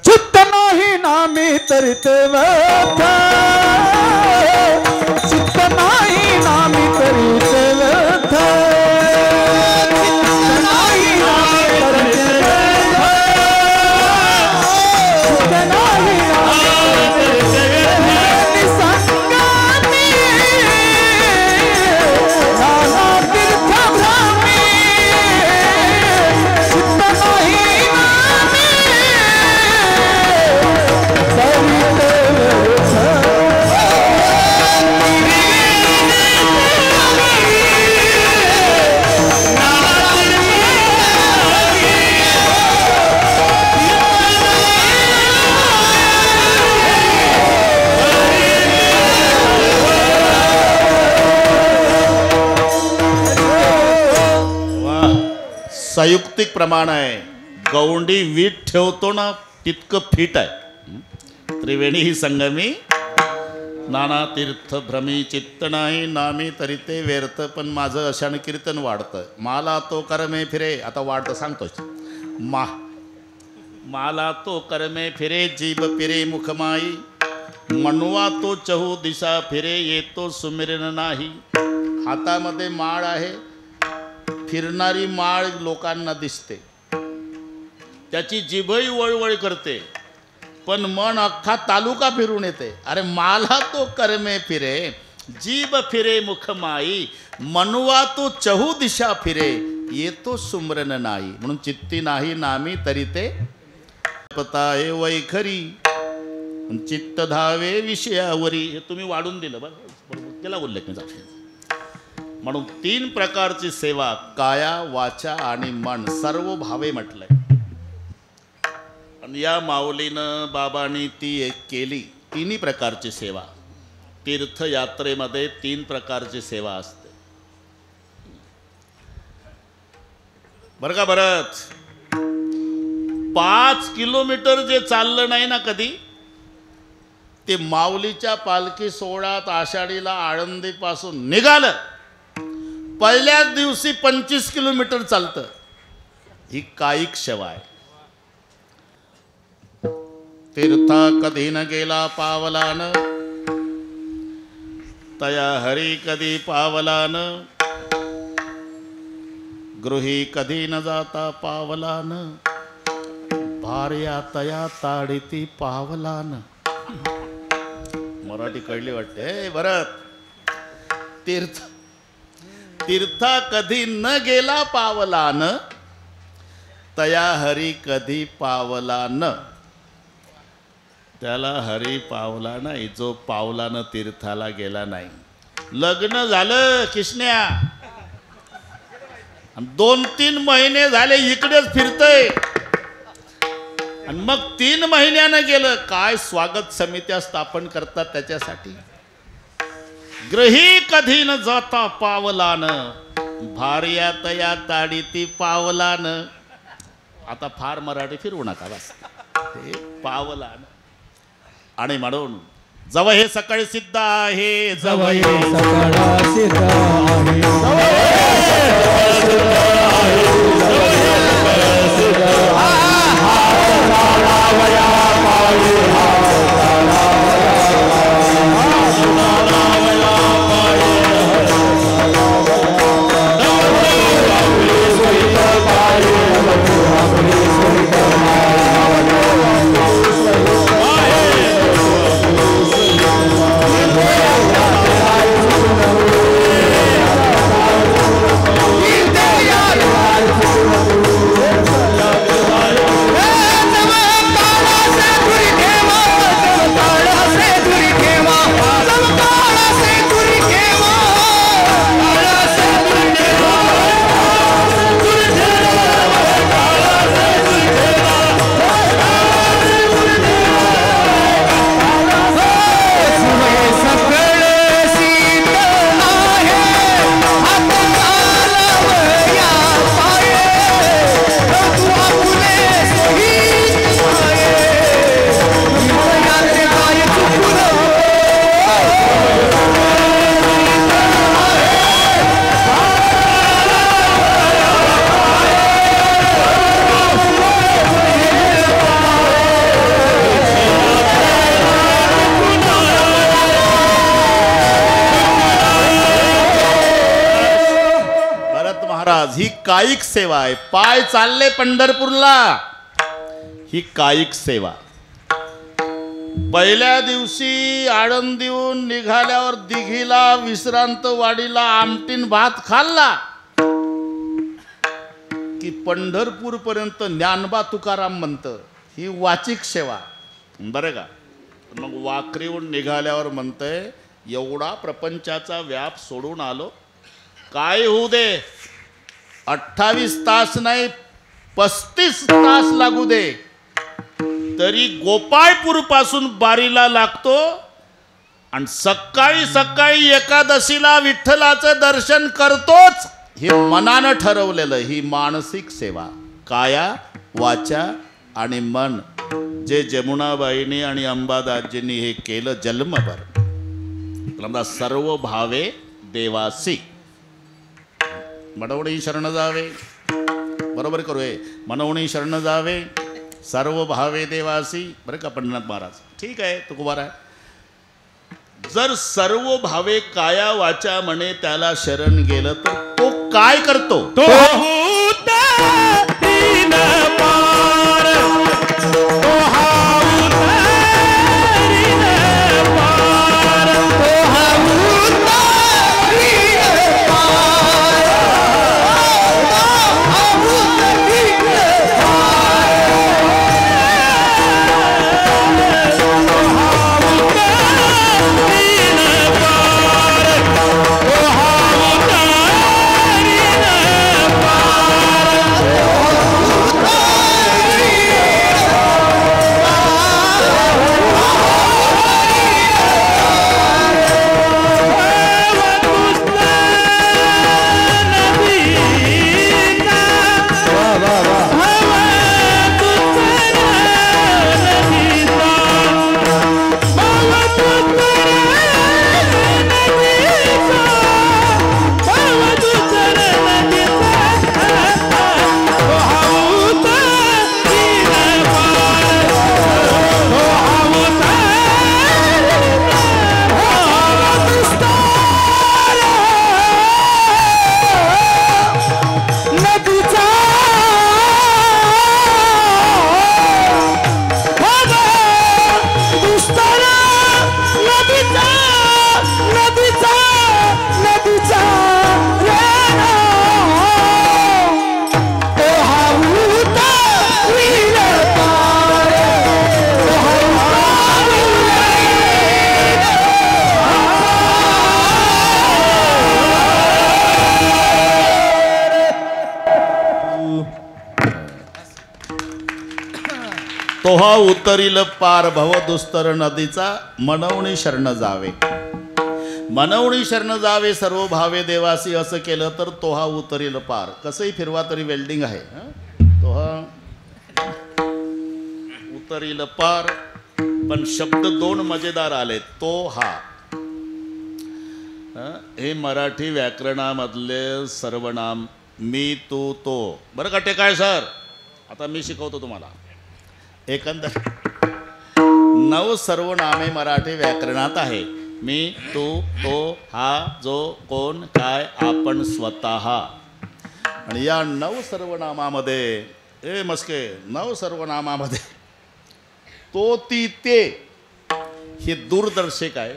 चित्त नाही नामी तरित व्यथा, चित्त नाही नामी तरित व्यथा, चित्त नाही नामी तरित व्यथा, चित्त नाही नामी तरित व्यथा. निसंगानी नाना तीर्थ भ्रामी, चित्त नाही नामी संयुक्तिक प्रमाण आहे. गौंडी वीट ठेवतो ना तितकं फिट आहे. त्रिवेणी ही संगमी नाना तीर्थ भ्रमी, चित्त नाही नामी तरी ते व्यर्थ. पण माझं अशानं कीर्तन वाढतं. माला तो करमे फिरे, आता वाढतं सांगतोच. माला तो करमे फिरे, जीभ फिरे मुखमाई, मनवा तो चहू दिशा फिरे, येतो सुमिरन नाही. हातामध्ये माळ आहे, फिरणारी माळ लोकांना दिसते, त्याची जिभही वळवळ करते, पण मन अख्खा तालुका फिरून येते. अरे माला तो करमे फिरे, जीभ फिरे मुखमाई, मनवा तो चहू दिशा फिरे, येतो सुमरन नाही. म्हणून चित्ती नाही नामी तरी ते पताये वैखरी, चित्त धावे विषयावरी. हे तुम्ही वाढून दिलं बरं, त्याला उल्लेख नाही. म्हणून 3 प्रकारची सेवा, काया वाचा आणि मन, सर्व भावे म्हटलंय. आणि या माऊलीनं बाबांनी ती एक केली. 3 प्रकारची सेवा. तीर्थयात्रेमध्ये 3 प्रकारची सेवा असते बरं का. बरंच 5 किलोमीटर जे चाललं नाही ना कधी, ते माऊलीच्या पालखी सोहळ्यात आषाढीला आळंदीपासून निघालं, पहिल्याच दिवशी 25 किलोमीटर चालतं. ही कायिक सेवा आहे. तीर्था कधी न गेला पावलान, तया हरी कधी पावलान, गृही कधी न जाता पावलान, भार्या तया ताडिती पावलान. मराठी कळली वाटते भरत. तीर्था कधी न गेला पावलान, तया हरी कधी पावला न. त्याला हरी पावला नाही जो पावलानं तीर्थाला गेला नाही. लग्न झालं किसन्या, 2-3 महिने झाले इकडेच फिरतय. आणि मग 3 महिन्यानं गेलं. काय स्वागत समित्या स्थापन करतात त्याच्यासाठी. ग्रही कधी न जाता पावलान, भार्यात या ताडी ती पावलान. आता फार मराठी फिरवू नका बस. ते पावलान. आणि म्हणून जव हे सकाळी सिद्ध आहे, जव हे सकाळ सिद्ध आहे, ही कायिक सेवा आहे. पाय चालले पंढरपूरला, ही कायिक सेवा. पहिल्या दिवशी आळंदीहून निघाल्यावर दिघीला विश्रांत वाडीला आमटीन भात खाल्ला की पंढरपूर पर्यंत ज्ञानबा तुकाराम म्हणतं. ही वाचिक सेवा बरं का. मग वाकरीहून निघाल्यावर म्हणतंय एवढा प्रपंचाचा व्याप सोडून आलो, काय होऊ दे 28 तास नाही 35 तास लागू दे तरी गोपाळपूर पासून बारीला लागतो आणि सकाळी सकाळी एकादशीला विठ्ठलाचं दर्शन करतोच. हे मनानं ठरवलेलं, ही मानसिक सेवा. काया वाचा आणि मन जे जमुनाबाईंनी आणि अंबादासजींनी हे केलं जन्मभर. सर्व भावे देवासी मनवणी शरण जावे. बरोबर करू हे, मनवणी शरण जावे सर्व भावे देवासी. बरं का पंढरनाथ महाराज. ठीक आहे, तुकोबार आहे. जर सर्व भावे काया वाचा म्हणे त्याला शरण गेलं तर तो काय करतो? तो तोहा उतरील पार भव दुस्तर नदीचा मनवणी शरण जावे. मनवणी शरण जावे सर्व भावे देवासी असं केलं तर तोहा उतरील पार. कसंही फिरवा तरी वेल्डिंग आहे. तोहा उतरील पार, पण शब्द दोन मजेदार आले. तो हा हे मराठी व्याकरणामधले सर्वनाम. मी तू तो. बरं का टेकाळे सर, आता मी शिकवतो तुम्हाला. एकंदर 9 सर्वनामे मराठी व्याकरणात आहे. मी तू तो हा जो कोण काय आपण स्वतः. आणि या 9 सर्वनामामध्ये मस्के 9 सर्वनामामध्ये तो ती ते हे दूरदर्शक आहे.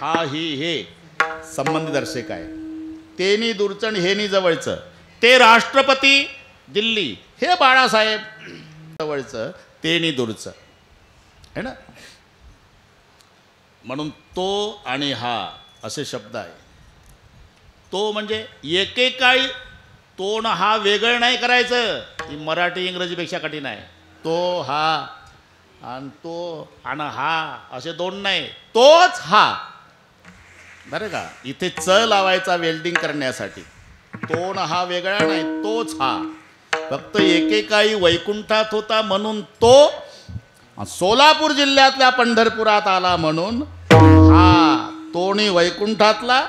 हा ही हे संबंधदर्शक आहे. तेनी दूरचं आणि हेनी जवळचं. ते राष्ट्रपती दिल्ली, हे बाळासाहेब जवळचं, तेनी दूरचं आहे ना. म्हणून तो आणि हा असे शब्द आहे. तो म्हणजे एकेकाळी तो न हा वेगळं नाही करायचं. ही मराठी इंग्रजीपेक्षा कठीण आहे. तो हा आणि तो आणि हा असे दोन नाही, तोच हा. बरं का, इथे च लावायचा वेल्डिंग करण्यासाठी. तो न हा वेगळा नाही, तोच हा. फक्त एकेकाळी वैकुंठात होता म्हणून तो. सोलापूर जिल्ह्यातल्या पंढरपुरात आला म्हणून हा. तोणी वैकुंठातला,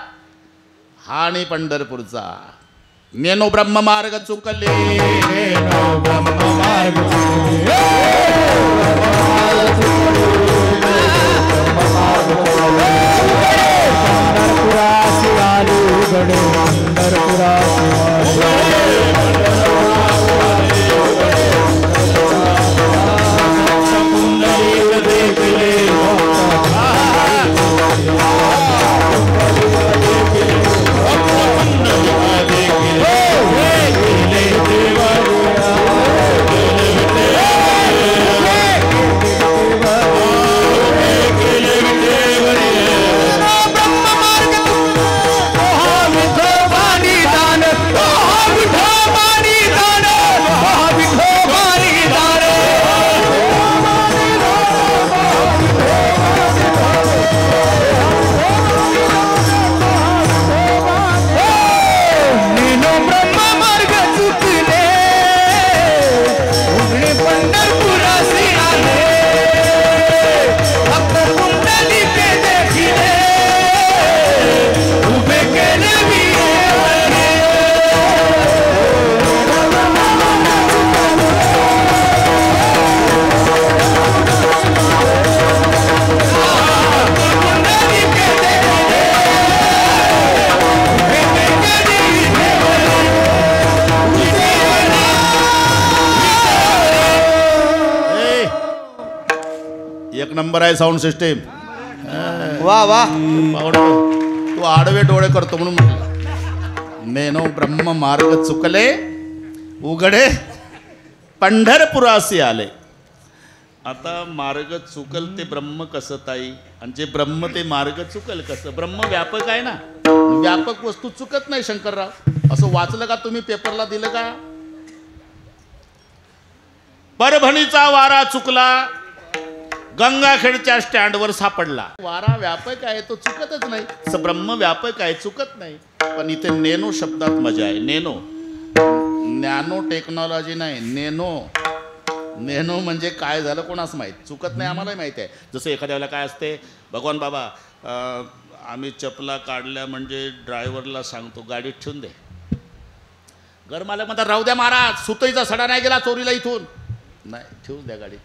हा आणि पंढरपूरचा. नेनो ब्रह्म मार्ग चुकले, नेनो ब्रह्म मार्ग चुकले. पंढरपुरासी आले उघडे, पंढरपुरासी नंबर आहे साऊंड सिस्टीम. वा वा. तू आडवे डोळे करतो म्हणून म्हटलं. नेनो ब्रह्म मार्ग चुकले उघडे पंढरपुरासी आले. आता मार्ग चुकल ते ब्रह्म कसं ताई, आणि जे ब्रह्म ते मार्ग चुकल कसं. ब्रह्म व्यापक आहे ना, व्यापक वस्तू चुकत नाही शंकरराव. असं वाचलं का तुम्ही, पेपरला दिलं का. परभणीचा वारा चुकला, गंगाखेडच्या स्टँडवर सापडला. वारा व्यापक आहे, तो चुकतच नाही. ब्रह्म व्यापक आहे, चुकत नाही. पण इथे नेनो शब्दात मजा आहे. नेनो, नॅनो टेक्नॉलॉजी नाही, नेनो. नेनो म्हणजे काय झालं कोणास माहीत. चुकत नाही, आम्हालाही माहिती आहे. जसं एखाद्या वेळेला काय असते, भगवान बाबा आम्ही चपला काढल्या म्हणजे ड्रायव्हरला सांगतो गाडीत ठेवून दे. घरमालक म्हणतात राहू द्या महाराज, सुतईचा सडा नाही गेला चोरीला इथून. नाही, ठेवून द्या गाडीत.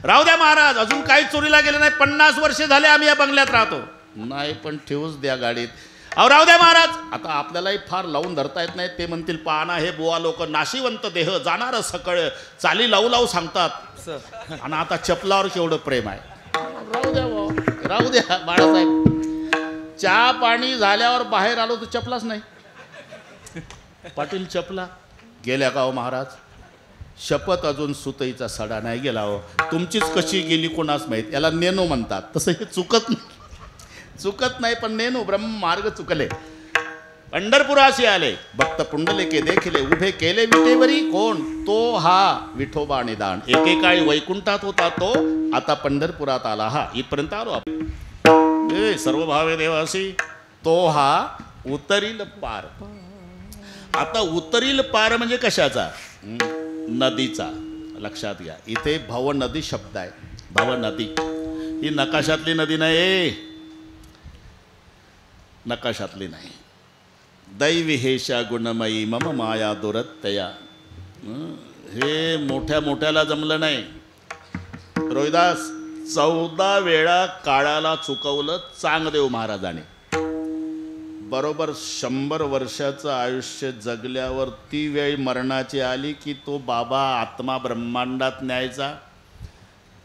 राहू द्या महाराज, अजून काही चोरीला गेलं नाही, 50 वर्षे झाले आम्ही या बंगल्यात राहतो. नाही, पण ठेवूच द्या गाडीत. अहो राहू द्या महाराज. आता आपल्यालाही फार लावून धरता येत नाही. ते म्हणतील पाहणा हे बुवा लोक नाशिवंत देह जाणार सकळ चाली लावू लावू सांगतात. आणि आता चपलावर केवढं प्रेम आहे. राहू द्या राहू द्या बाळासाहेब. चहा पाणी झाल्यावर बाहेर आलो तर चपलाच नाही. पाटील चपला गेल्या का हो महाराज. शपथ अजून सुतईचा सडा नाही गेला हो. तुमचीच कशी गेली कोणास माहीत. याला नेनो म्हणतात. तसं हे चुकत नाही, चुकत नाही. पण नेनो ब्रह्म मार्ग चुकले. पंढरपुराशी आले भक्त पुंडलिके देखिले उभे केले विटेवरी कोण तो हा विठोबा निदान. एकेकाळी वैकुंठात होता तो, आता पंढरपुरात आला हा. इथपर्यंत आलो आपण. सर्व भावे देवासी तो हा उतरील पार. आता उतरील पार म्हणजे कशाचा? नदीचा. लक्षात घ्या, इथे भव नदी शब्द आहे. भव नदी ही नकाशातली नदी नाही, नकाशातली नाही. दैविहेशा गुणमयी मम माया दुरत्तया. हे मोठ्या मोठ्याला जमलं नाही. रोहिदास 14 वेळा काळाला चुकवलं चांगदेव महाराजाने. बरोबर 100 वर्षाचं आयुष्य जगल्यावर ती वेळ मरणाची आली की तो बाबा आत्मा ब्रह्मांडात न्यायचा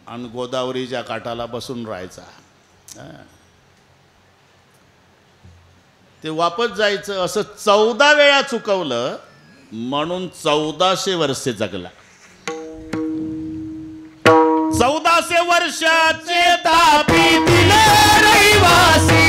आणि गोदावरीच्या काठाला बसून राहायचा. ते वापस जायचं. असं 14 वेळा चुकवलं म्हणून 1400 वर्षे जगला. 1400 वर्षाचे तापी दिले रहिवासी.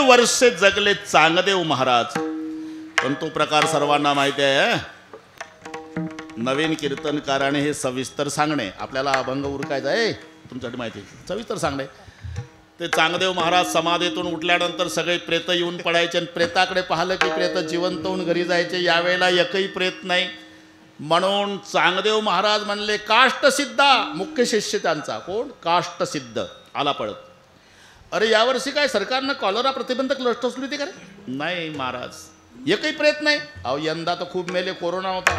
वर्षे जगले चांगदेव महाराज. पण तो प्रकार सर्वांना माहिती आहे. नवीन कीर्तनकाराने हे सविस्तर सांगणे. आपल्याला अभंग उरकायचा आहे, तुमच्यासाठी माहिती सविस्तर सांगणे. ते चांगदेव महाराज समाधीतून उठल्यानंतर सगळे प्रेत येऊन पडायचे आणि प्रेताकडे पाहिलं की प्रेत जिवंत होऊन घरी जायचे. यावेळेला एकही प्रेत नाही. म्हणून चांगदेव महाराज म्हणले काष्टसिद्धा. मुख्य शिष्य त्यांचा कोण? काष्टसिद्ध आला पळत. अरे यावर्षी काय सरकारनं कॉलरा प्रतिबंधक लस टोचली होती का रे? नाही महाराज, एकही प्रयत्न नाही. अहो यंदा तर खूप मेले, कोरोना होता.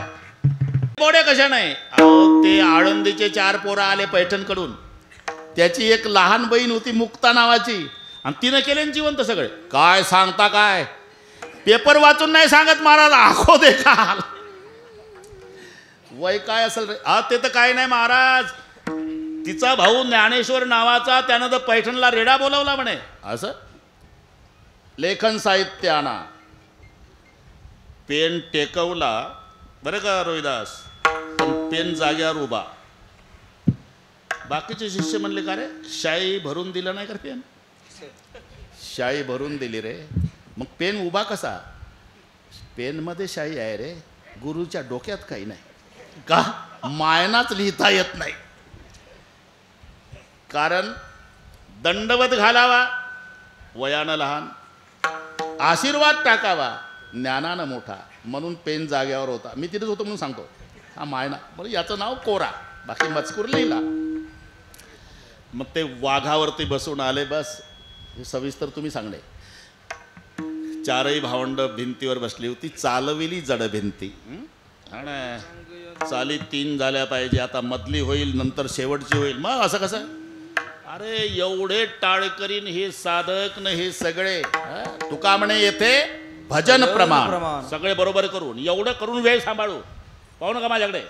बोड्या कशा नाही? अहो ते आळंदीचे 4 पोरं आले पैठणकडून. त्याची एक लहान बहीण होती मुक्ता नावाची, आणि तिनं केले जिवंत सगळे. काय सांगता काय? पेपर वाचून नाही सांगत महाराज, आखो देखा. वय काय असेल रे? हा ते तर काय नाही महाराज. तिचा भाऊ ज्ञानेश्वर नावाचा, त्यानं तर पैठणला रेडा बोलावला म्हणे. असं लेखन साहित्य आणा. पेन टेकवला बरं का रोहिदास, पण पेन जाग्यावर उभा. बाकीचे शिष्य म्हणले का रे, शाई भरून दिलं नाही का पेन? शाई भरून दिली रे. मग पेन उभा कसा? पेनमध्ये शाई आहे रे, गुरुच्या डोक्यात काही नाही का? मायनाच लिहिता येत नाही. कारण दंडवत घालावा, वयानं लहान, आशीर्वाद टाकावा, ज्ञानानं मोठा. म्हणून पेन जाग्यावर होता. मी तिथेच होतो म्हणून सांगतो. हा मायना म्हणजे याचं नाव कोरा, बाकी मजकूर लिहिला. मग ते वाघावरती बसून आले. बस हे सविस्तर तुम्ही सांगणे. 4ही भावंड भिंतीवर बसली होती. चालविली जड भिंती. आणि चाली 3 झाल्या पाहिजे. आता मधली होईल, नंतर शेवटची होईल. मग असं कसं? अरे एवढे टाळकरीन हे साधक न हे सगळे. तुका म्हणे येथे भजन प्रमाण, सगळे बरोबर करून, एवढं करून वेळ सांभाळू. पाहू नका माझ्याकडे.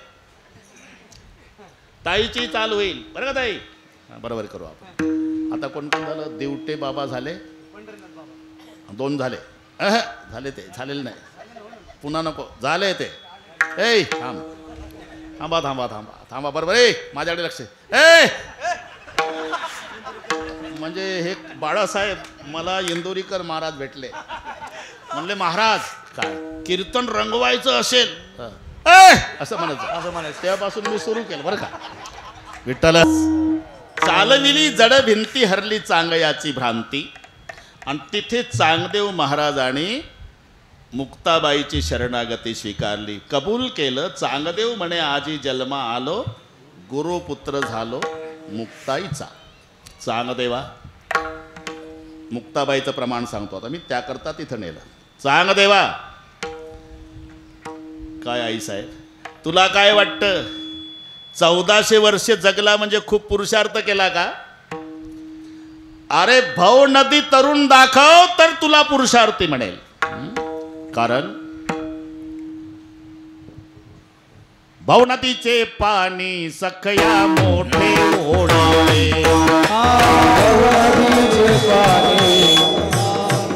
ताईची चाल होईल बरं का ताई? बरोबर करू आपण. आता कोण कोण झालं? दिवटे बाबा झाले, 2 झाले. झाले ते झालेले नाही, पुन्हा नको, झाले ते. ए थांब थांबा थांबा थांबा थांबा, बरोबर. माझ्याकडे लक्ष. म्हणजे हे बाळासाहेब मला इंदोरीकर महाराज भेटले, म्हणले महाराज काय कीर्तन रंगवायचं असेल असं म्हणायचं. तेव्हापासून मी सुरू केलं बरं का. विठ्ठल चालविली जड भिंती, हरली चांगयाची भ्रांती. आणि तिथे चांगदेव महाराजांनी मुक्ताबाईची शरणागती स्वीकारली, कबूल केलं. चांगदेव म्हणे आजी जन्मा आलो, गुरुपुत्र झालो मुक्ताईचा. चांगदेवा, मुक्ताबाईचं प्रमाण सांगतो आता मी, त्याकरता तिथं नेलं. चांगदेवा, काय आई साहेब तुला काय वाटतं 1400 वर्षे जगला म्हणजे खूप पुरुषार्थ केला का? अरे भव नदी तरुण दाखव तर तुला पुरुषार्थी म्हणेल. कारण भव नदीचे पाणी सखया मोठे ओढे,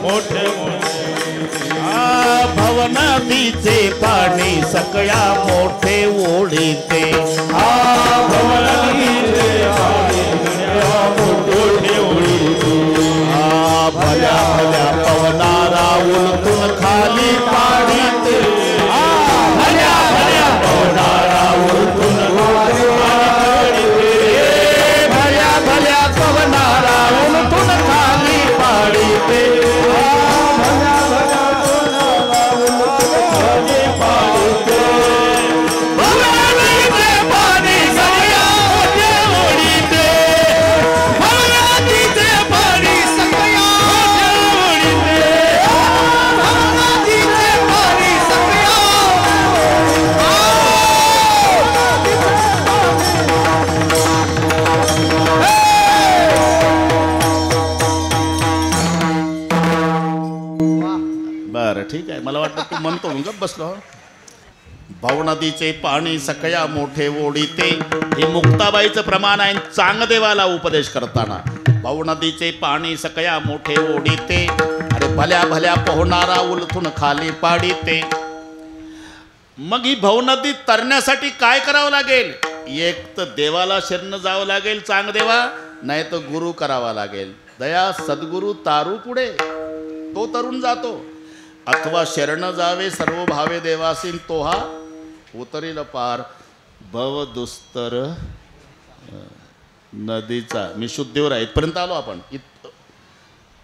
मोठे भव नदीचे पाणी सकया मोठे ओढीते. भल्या भल्या पवनारा उलटून खाली पाडीते. भल्या भल्या पवनारा उलटून खाली पाडीते. भल्या भल्या पवनारा उलटून खाली पाडीते. ठीक आहे, मला वाटतं तू म्हणतो गप बसलो. भाऊ नदीचे पाणी सकया मोठे ओढीते, हे मुक्ताबाईचं प्रमाण आहे. चांगदेवाला उपदेश करताना भाऊ नदीचे पाणी सकया मोठे ओढीते. अरे भल्या भल्या पोहणारा उलथून खाली पाडीते. मग ही भाऊ नदी तरण्यासाठी काय करावं लागेल? एक तर देवाला शरण जावं लागेल चांगदेवा, नाही तर गुरु करावा लागेल. दया सद्गुरु तारू पुढे, तो तरुण जातो. अथवा शरण जावे सर्व भावे देवासीन, तो हा उतरील पार भव दुस्तर नदीचा. मी शुद्धीवर आहे, इथपर्यंत आलो आपण.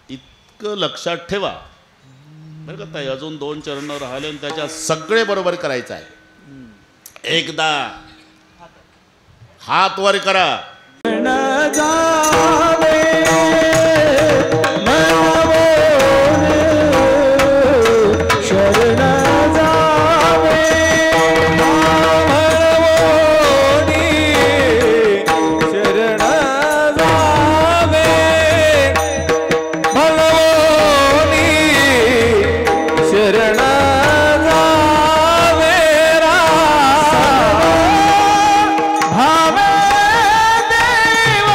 इतकं लक्षात ठेवा बरं का ताई. अजून 2 चरण राहिले आणि त्याच्या सगळे बरोबर करायचं आहे. एकदा हात वर करा. भावे देव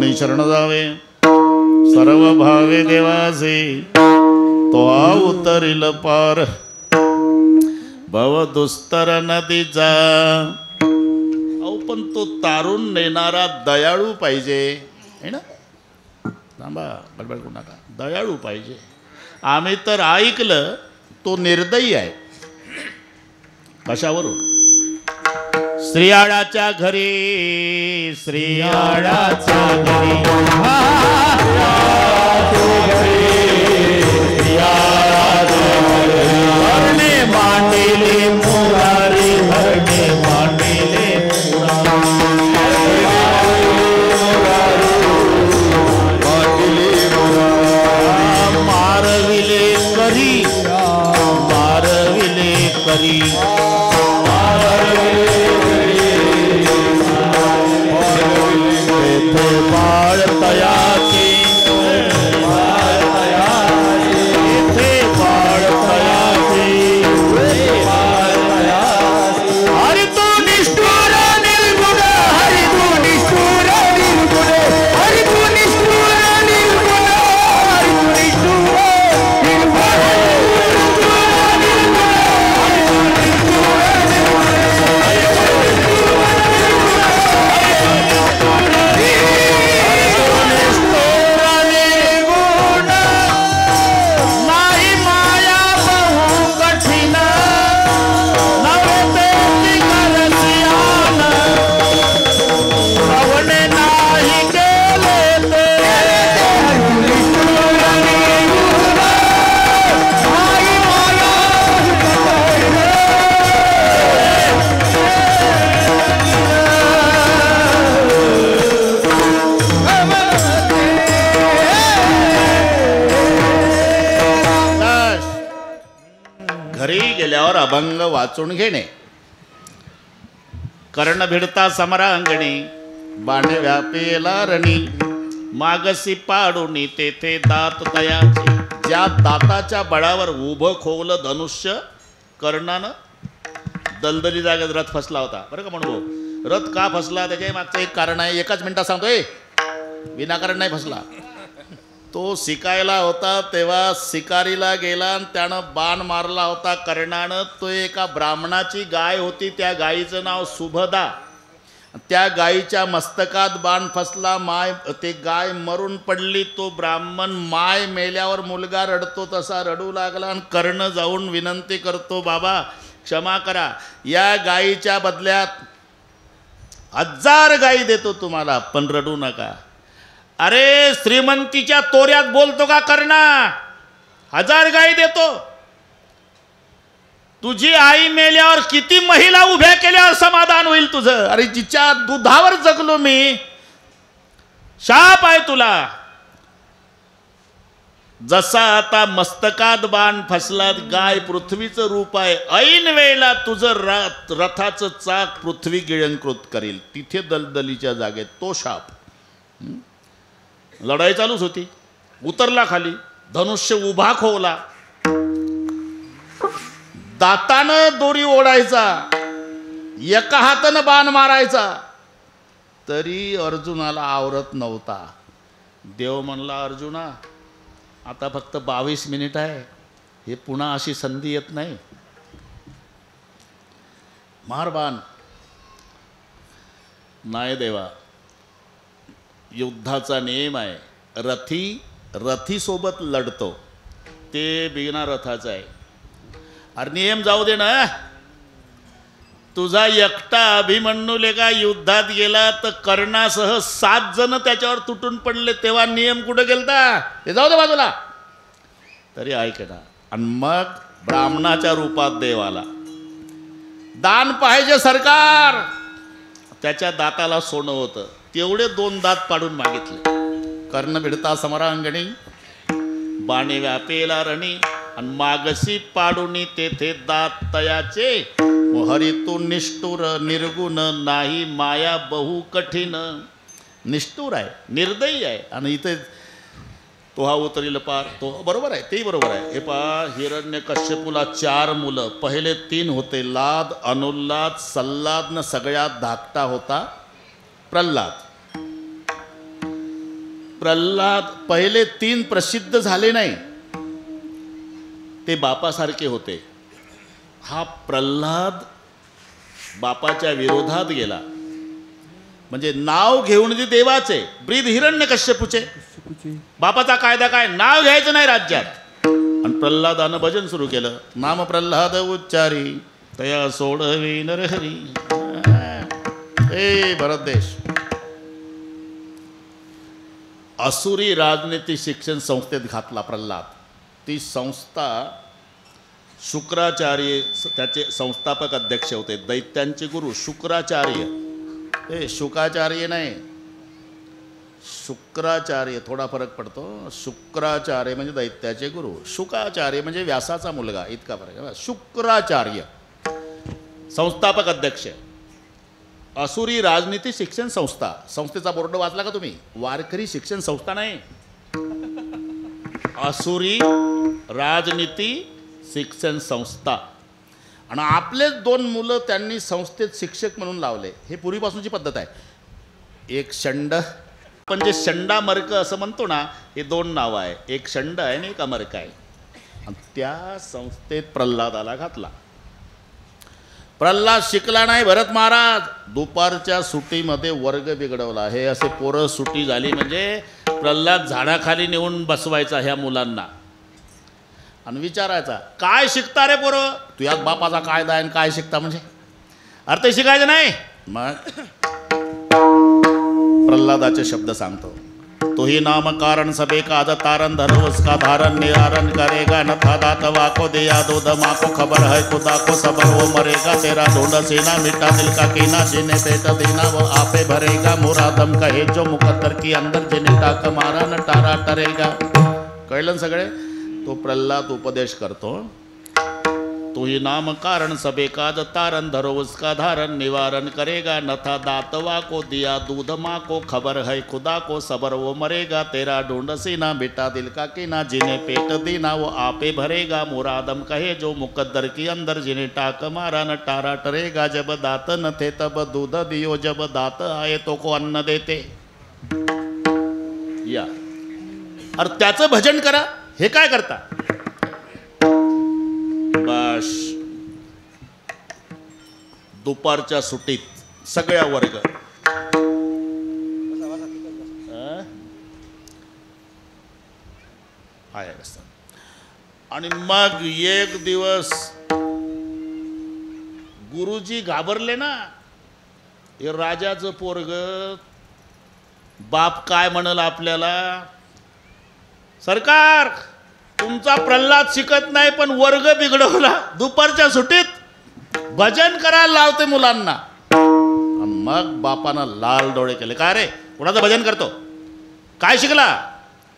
कोणी शरण जावे सर्व भावे देवासे तो उतरिल पार भव दुस्तर नदीचा. अहो पण तो तारून नेणारा दयाळू पाहिजे है ना. थांबा बडबड करू नका. दयाळू पाहिजे. आम्ही तर ऐकलं तो निर्दयी आहे. कशावरून. श्रीयाळाच्या घरी श्रीयाळाच्या घरी धरणे मांडिले मुरारी धरणे मांडिले मारविले करी मारविले करी बाळ तयाचे बाळ तयाचे हरि तू निष्ठुर निर्गुण हरि तू निष्ठुर निर्गुण हरि तू निष्ठुर निर्गुण हरि तू निष्ठुर अभंग वाचून घेणे. कर्ण भिडता समरांगणी बाणे व्यापेला रणी मागसी पाडूनी तेथे दात तयाचे. ज्या दाताच्या बळावर उभं खोवलं धनुष्य कर्णानं दलदली जागेत रथ फसला होता. बरं का म्हणू. रथ का फसला त्याच्या मागचं एक कारण आहे. एकाच मिनिटात सांगतोय. विनाकारण नाही फसला. तो शिकायला होता तेव्हा शिकारीला गेला आणि त्यानं बाण मारला होता कर्णानं. तो एका ब्राह्मणाची गाय होती. त्या गायीचं नाव सुभदा. त्या गायीच्या मस्तकात बाण फसला. माय ते गाय मरून पडली. तो ब्राह्मण माय मेल्यावर मुलगा रडतो तसा रडू लागला आणि कर्ण जाऊन विनंती करतो बाबा क्षमा करा. या गायीच्या बदल्यात 1000 गायी देतो तुम्हाला पण रडू नका. अरे श्रीमंतीच्या तोऱ्यात बोलतो का कर्णा. 1000 गायी देतो. तुझी आई मेल्यावर किती महिला उभ्या केल्यावर समाधान होईल तुझं. अरे जिच्या दुधावर जगलो मी. शाप आहे तुला. जसा आता मस्तकात बाण फसला गाय पृथ्वीचं रूप आहे. ऐन वेळेला तुझं रथाचं चाक पृथ्वी गिळंकृत करील. तिथे दलदलीच्या जागेत तो शाप. लढाई चालूच होती. उतरला खाली. धनुष्य उभा खोवला. दातानं दोरी ओढायचा. एका हातानं बाण मारायचा. तरी अर्जुनाला आवरत नव्हता. देव म्हणला अर्जुना आता फक्त 22 मिनिट आहे. हे पुन्हा अशी संधी येत नाही. मार बाण. नाही देवा. युद्धाचा नियम आहे. रथी सोबत लढतो ते बिना रथाचा आहे. अरे नियम जाऊ दे ना. तुझा एकटा अभिमन्यू लेका युद्धात गेला तर कर्णासह 7 जण त्याच्यावर तुटून पडले. तेव्हा नियम कुठं गेलता. ते जाऊ दे बाजूला. तरी ऐक ना. आणि मग ब्राह्मणाच्या रूपात देव आला. दान पाहिजे सरकार. त्याच्या दाताला सोनं होतं. तेवढे 2 दात पाडून मागितले. कर्ण भिडता समरांगणी बाणे व्यापेला रणी आणि मागसी पाडूनी तेथे दात तयाचे. हरी तू निष्ठुर निर्गुण नाही माया बहु कठीण. निष्ठुर आहे निर्दयी आहे. आणि इथे तो हा उतरील पार. तो बरोबर आहे. तेही बरोबर आहे. हे पहा हिरण्यकश्यपूला 4 मुलं. पहिले 3 होते लाद अनुल्लाद सल्लाद न सगळ्यात धाकटा होता प्रल्हाद. प्रल्हाद पहिले 3 प्रसिद्ध झाले नाही, ते बापासारखे होते. हा प्रल्हाद बापाच्या विरोधात गेला, म्हणजे नाव घेऊन जे देवाचे. ब्रीद हिरण्यकश्यपूचे, बापाचा कायदा काय, नाव घ्यायचं नाही राज्यात. आणि प्रल्हादानं भजन सुरू केलं, नाम प्रल्हाद उच्चारी तया सोडवी नरहरी. ए भरत देश, असुरी राजनीती शिक्षण संस्थेत घातला प्रल्हाद. ती संस्था शुक्राचार्य त्याचे संस्थापक अध्यक्ष होते. दैत्यांचे गुरु शुक्राचार्य. हे शुकाचार्य नाही, शुक्राचार्य, थोडा फरक पडतो. शुक्राचार्य म्हणजे दैत्याचे गुरु, शुकाचार्य म्हणजे व्यासाचा मुलगा, इतका फरक आहे. शुक्राचार्य संस्थापक अध्यक्ष. असुरी राजनीती शिक्षण संस्था. संस्थेचा बोर्ड वाचला का तुम्ही? वारकरी शिक्षण संस्था नाही, असुरी राजनीती शिक्षण संस्था. आणि आपलेच 2 मुलं त्यांनी संस्थेत शिक्षक म्हणून लावले. हे पूर्वीपासूनची पद्धत आहे. एक शंड, पण जे शंडा मर्क असं म्हणतो ना, हे 2 नावं आहे, एक शंड आहे आणि एक अमर्क आहे. आणि त्या संस्थेत प्रल्हादाला घातला. प्रल्हाद शिकला नाही. भरत महाराज दुपारच्या सुट्टीमध्ये वर्ग बिघडवला. हे असे पोरं सुट्टी झाली म्हणजे प्रल्हाद झाडाखाली नेऊन बसवायचा ह्या मुलांना आणि विचारायचा, काय शिकता रे पोरं? तू यात बापाचा कायदा आहे, काय शिकता म्हणजे अर्थ शिकायचं नाही. मग प्रल्हादाचे शब्द सांगतो. तो ही नाम कारण सबे का तारण धरो उसका धारण निवारण करेगा न था दात वाको दिया दूध माको खबर है खुदा को सबर वो मरेगा तेरा ढूंढ सीना मिटा दिल का कीना जिन्हें पेट देना वो आपे भरेगा मुरादम कहे जो मुकद्दर की अंदर जिन्हें टाक मारा न टारा टरेगा. कळलं सगळे? तो प्रल्हाद उपदेश करतो. तो ही नाम कारण सबे काज तारण धरो उसका धारण निवारण करेगा न था दातवा को दिया दूध माँ को खबर है खुदा को सबर वो मरेगा तेरा ढूंढ सीना बेटा दिल का कीना जिन्हें पेट दीना वो आपे भरेगा मुरादम कहे जो मुकद्दर की अंदर जिन्हें टाक मारा न टारा टरेगा. जब दात न थे तब दूध दियो जब दात आए तो को अन्न देते. या और त्याचं भजन करा. हे काय करता? बस दुपारच्या सुट्टीत सगळ्या वर्ग आणि मग एक दिवस गुरुजी घाबरले ना. हे राजाचं पोरग, बाप काय म्हणल आपल्याला? सरकार तुमचा प्रल्हाद शिकत नाही पण वर्ग बिघडवला, दुपारच्या सुट्टीत भजन करायला लावते मुलांना. मग बापानं लाल डोळे केले. काय रे, कुणाचं भजन करतो? काय शिकला?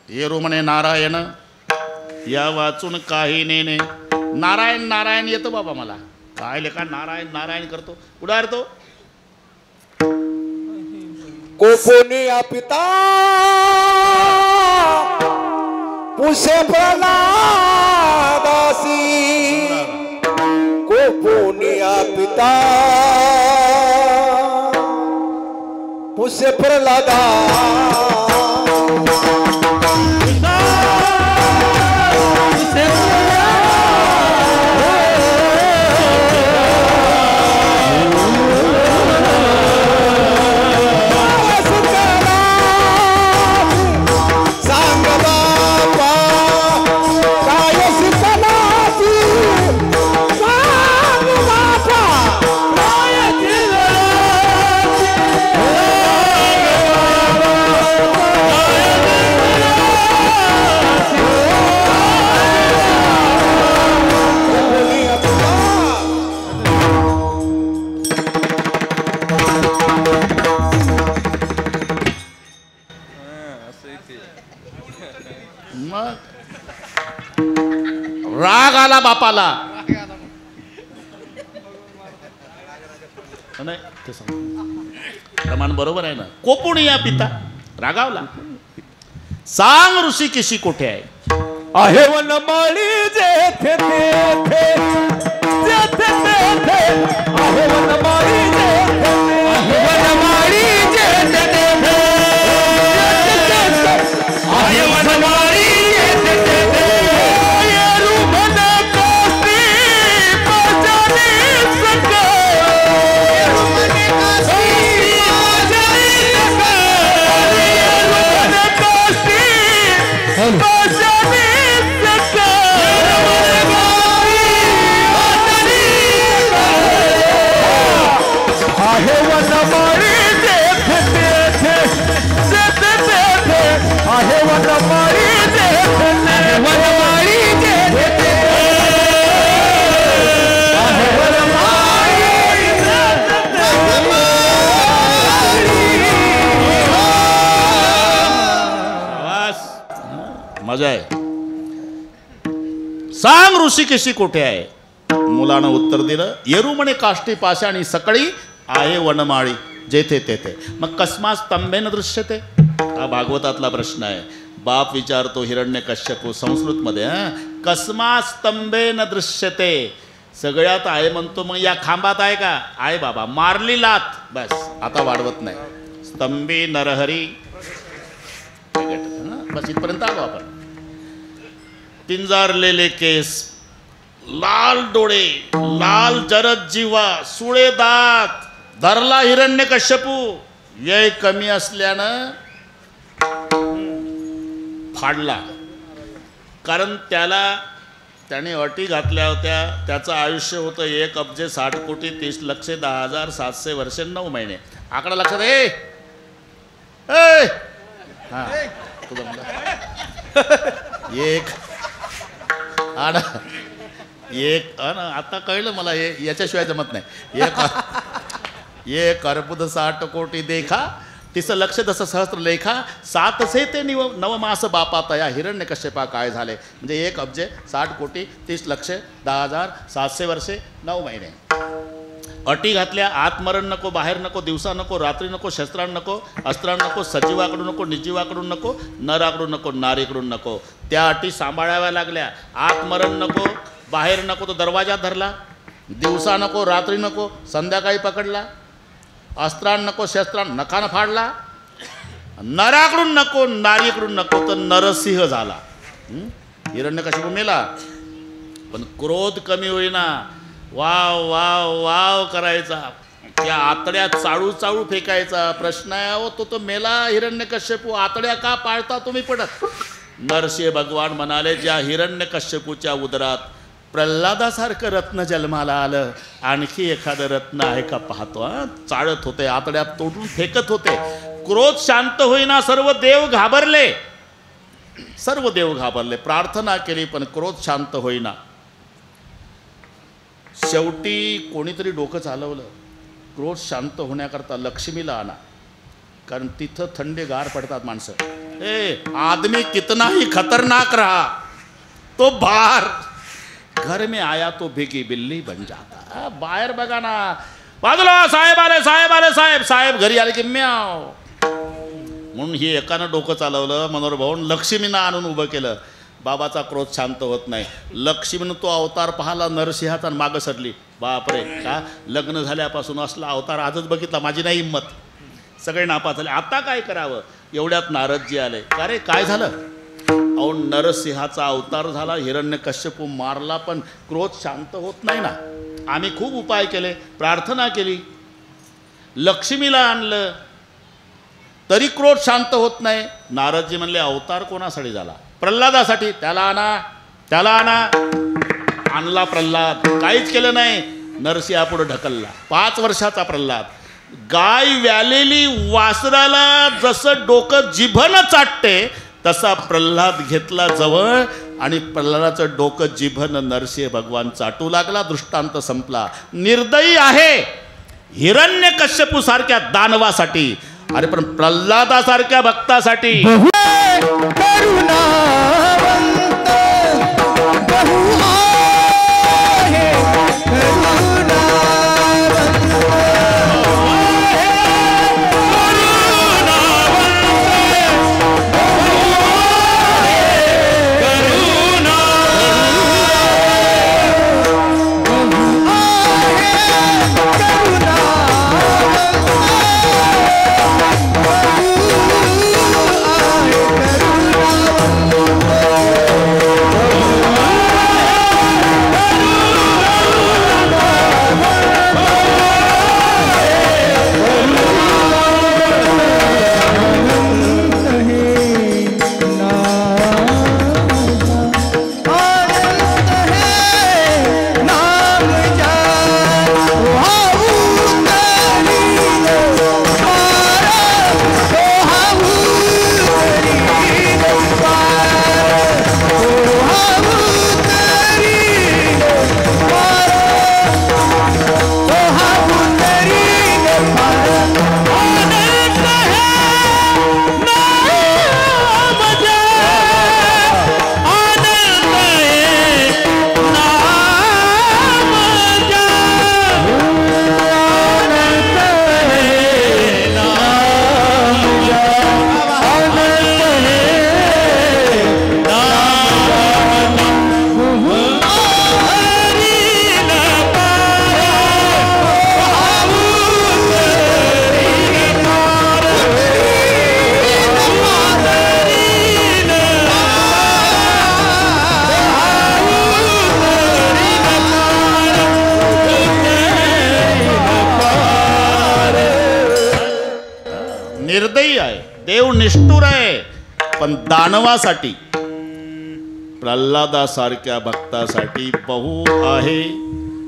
ये म्हणे नारायण या वाचून काही नेणे. नारायण नारायण येतो बाबा मला. काय लेखा नारायण नारायण करतो? कुठं रे तो? कोपोनिया पिता पुसे प्रल्हादासी. कोपोनिया पिता पुसे प्रल्हादा. राग आला बापाला. नाही ते प्रमाण बरोबर आहे ना. कोपुनिया पिता रागावला. सांग ऋषी केशी कुठे आहे? आहे वनमाळी जेथे तेथे जेथे तेथे. आहे वनमाळी जेथे आहे वनमाळी जेथे तेथे जेथे तेथे. आहे वनमाळी जेथे तेथे जेथे तेथे आहे वनमाळी जेथे वनमाळी जेथे आहे वनमाळी मजा आहे. सांग ऋषिकेशी कोठे आहे. मुलानं उत्तर दिलं, येरू म्हणे काष्टी पाषाणी सकळी आहे वनमाळी जेथे तेथे. मग कस्मात स्तंभेन दृश्यते, हा भागवतातला प्रश्न आहे. बाप विचारतो हिरण्यकश्यपू संस्कृतमध्ये, कस्मात स्तंभेन दृश्यते. सगळ्यात आहे म्हणतो, मग या खांबात आहे का? आहे बाबा, मारली लात बस, आता वाढवत नाही. स्तंभी नरहरी, बस इथपर्यंत आलो आपण. पिंजारलेले केस, लाल डोळे, लाल जरद जीवा, सुळे दात, धरला हिरण्यकश्यपू. व्यय कमी असल्यानं फाडला. कारण त्याने अटी घातल्या होत्या. त्याचं आयुष्य होतं 1,60,60,30,10,700 वर्षे 9 महिने. आकडा लक्षात आहे. हा एक आता कळलं मला, हे याच्याशिवाय जमत नाही. एक अर्बुद 60 कोटी देखा, तिचं लक्ष तसं सहस्त्र लेखा, 7 से ते 9 मास बापा या हिरण्यकश्यपा काय झाले. म्हणजे 1,60,60,10,700 वर्षे 9 महिने. अटी घातल्या, आत्मरण नको, बाहेर नको, दिवसा नको, रात्री नको, शस्त्रां नको, अस्त्रां नको, सजीवाकडून नको, निर्जीवाकडून नको, नराकडून नको, नारीकडून नको. त्या अटी सांभाळाव्या लागल्या. आत्मरण नको, बाहेर नको, तो दरवाजात धरला. दिवसा नको, रात्री नको, संध्याकाळी पकडला. अस्त्रां नको, शस्त्रां नखानं फाडला. नराकडून नको, नारीकडून नको, तर नरसिंह झाला. हिरण्यकश्यप मेला, पण क्रोध कमी होईना. वाव वाव वाव करायचा, त्या आतड्या चाळू चाळू फेकायचा. प्रश्न आहे, अहो तो मेला हिरण्यकश्यपू, आतड्या का पाळता तुम्ही पडत. नरसिंह भगवान म्हणाले, ज्या हिरण्यकश्यपूच्या उदरात प्रल्हादासारखं रत्न जन्माला आलं, आणखी एखादं रत्न आहे का पाहतो. चाळत होते, आतड्यात तोडून फेकत होते. क्रोध शांत होईना. सर्व देव घाबरले, सर्व देव घाबरले. प्रार्थना केली पण क्रोध शांत होईना. शेवटी कोणीतरी डोकं चालवलं. क्रोध शांत होण्याकरता लक्ष्मीला आणा, कारण तिथं थंडेगार पडतात माणसं. आदमी कितना ही खतरनाक रहा, तो बाहर घर में आया तो भिगी बिल्ली बन जाता. बाहेर बघा ना, बाजूला साहेब आले, साहेब आले, साहेब. साहेब घरी आले की म्याव. म्हणून ही एकानं डोकं चालवलं. मनोहर भाऊन लक्ष्मीनं आणून उभं केलं. बाबाचा क्रोध शांत होत नाही. लक्ष्मीनं तो अवतार पाहिला नरसिंहाचा, मागं सरली. बापरे, का लग्न झाल्यापासून असला अवतार आजच बघितला, माझी नाही हिंमत. सगळे नापास झाले. आता काय करावं. एवढ्यात नारदजी आले. का रे, काय झालं. अहो, नरसिंहाचा अवतार झाला, हिरण्यकश्यपू मारला, पण क्रोध शांत होत नाही ना. आम्ही खूप उपाय केले, प्रार्थना केली, लक्ष्मीला आणलं, तरी क्रोध शांत होत नाही. नारदजी म्हणले, अवतार कोणासाठी झाला. प्रल्हादासाठी. त्याला आणा, त्याला आणा. आणला प्रल्हाद. काहीच केलं नाही. नरसिंहापुढे ढकलला. 5 वर्षाचा प्रल्हाद. गाय व्यालेली वासराला जसं डोकं जिभनं चाटते, तसा प्रल्हाद घेतला जवळ आणि प्रल्हादाचं डोकं जिभनं नरसिंह भगवान चाटू लागला. दृष्टांत संपला. निर्दयी आहे हिरण्यकश्यपू सारख्या दानवासाठी, अरे पण प्रल्हादासारख्या भक्तासाठी. निष्ठुर आहे, पण दानवासाठी, प्रल्हादासारख्या भक्तासाठी बहु आहे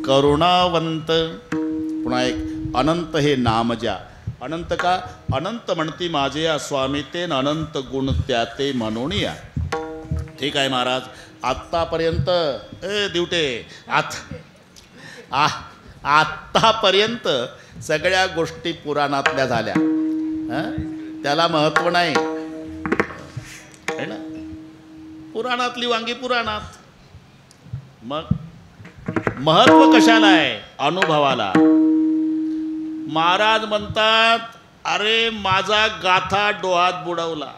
करुणावंत. पुन्हा एक अनंत हे नाम ज्या. अनंत का? अनंत म्हणती माझे या स्वामी ते अनंत गुण त्या ते म्हणून या. ठीक आहे महाराज, आत्तापर्यंत दिवटे आत्तापर्यंत सगळ्या गोष्टी पुराणातल्या झाल्या. त्याला महत्त्व नाही आहे ना. पुराणातली वांगी पुराणात, मग महत्त्व कशाला आहे? अनुभवाला. महाराज म्हणतात अरे माझा गाथा डोहात बुडवला,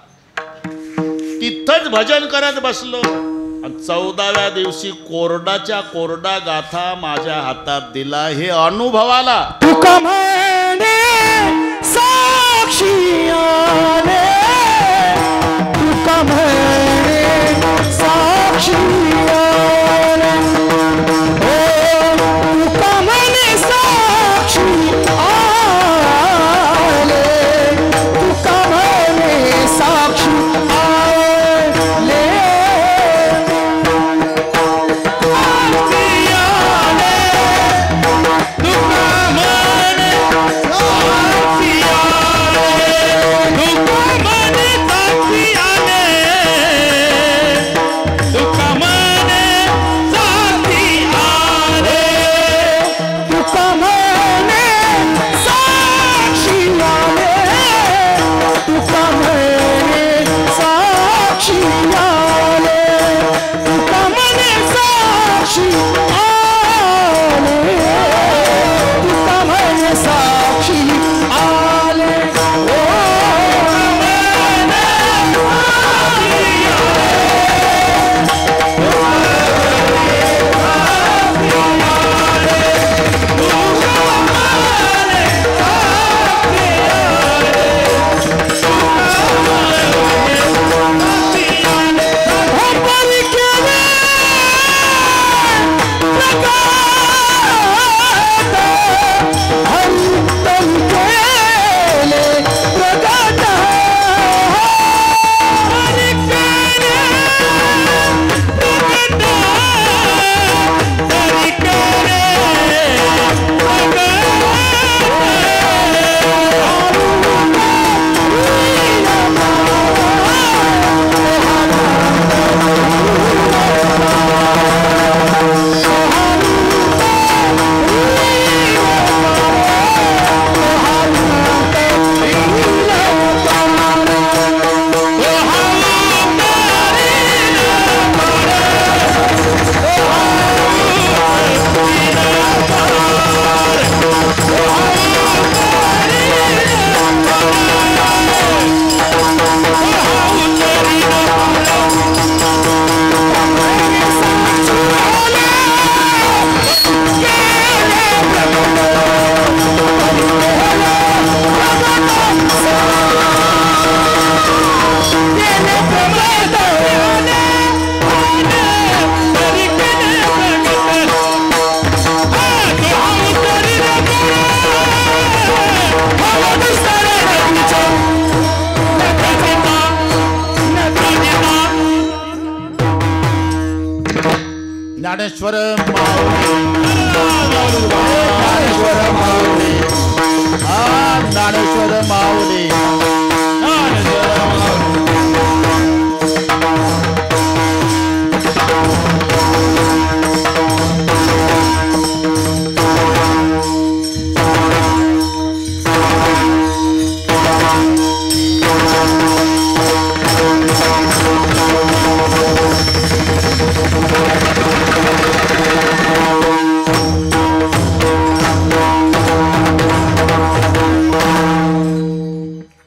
तिथंच भजन करत बसलो, 14व्या दिवशी कोरडाच्या कोरडा गाथा माझ्या हातात दिला. हे अनुभवाला. तुका म्हणे साक्षी आले, तुका म्हणे साक्षी आले, ओ तुका म्हणे साक्षी आले, तुका म्हणे साक्षी आले. ज्ञानेश्वर माऊली, ज्ञानेश्वर माऊली, ज्ञानेश्वर माऊली.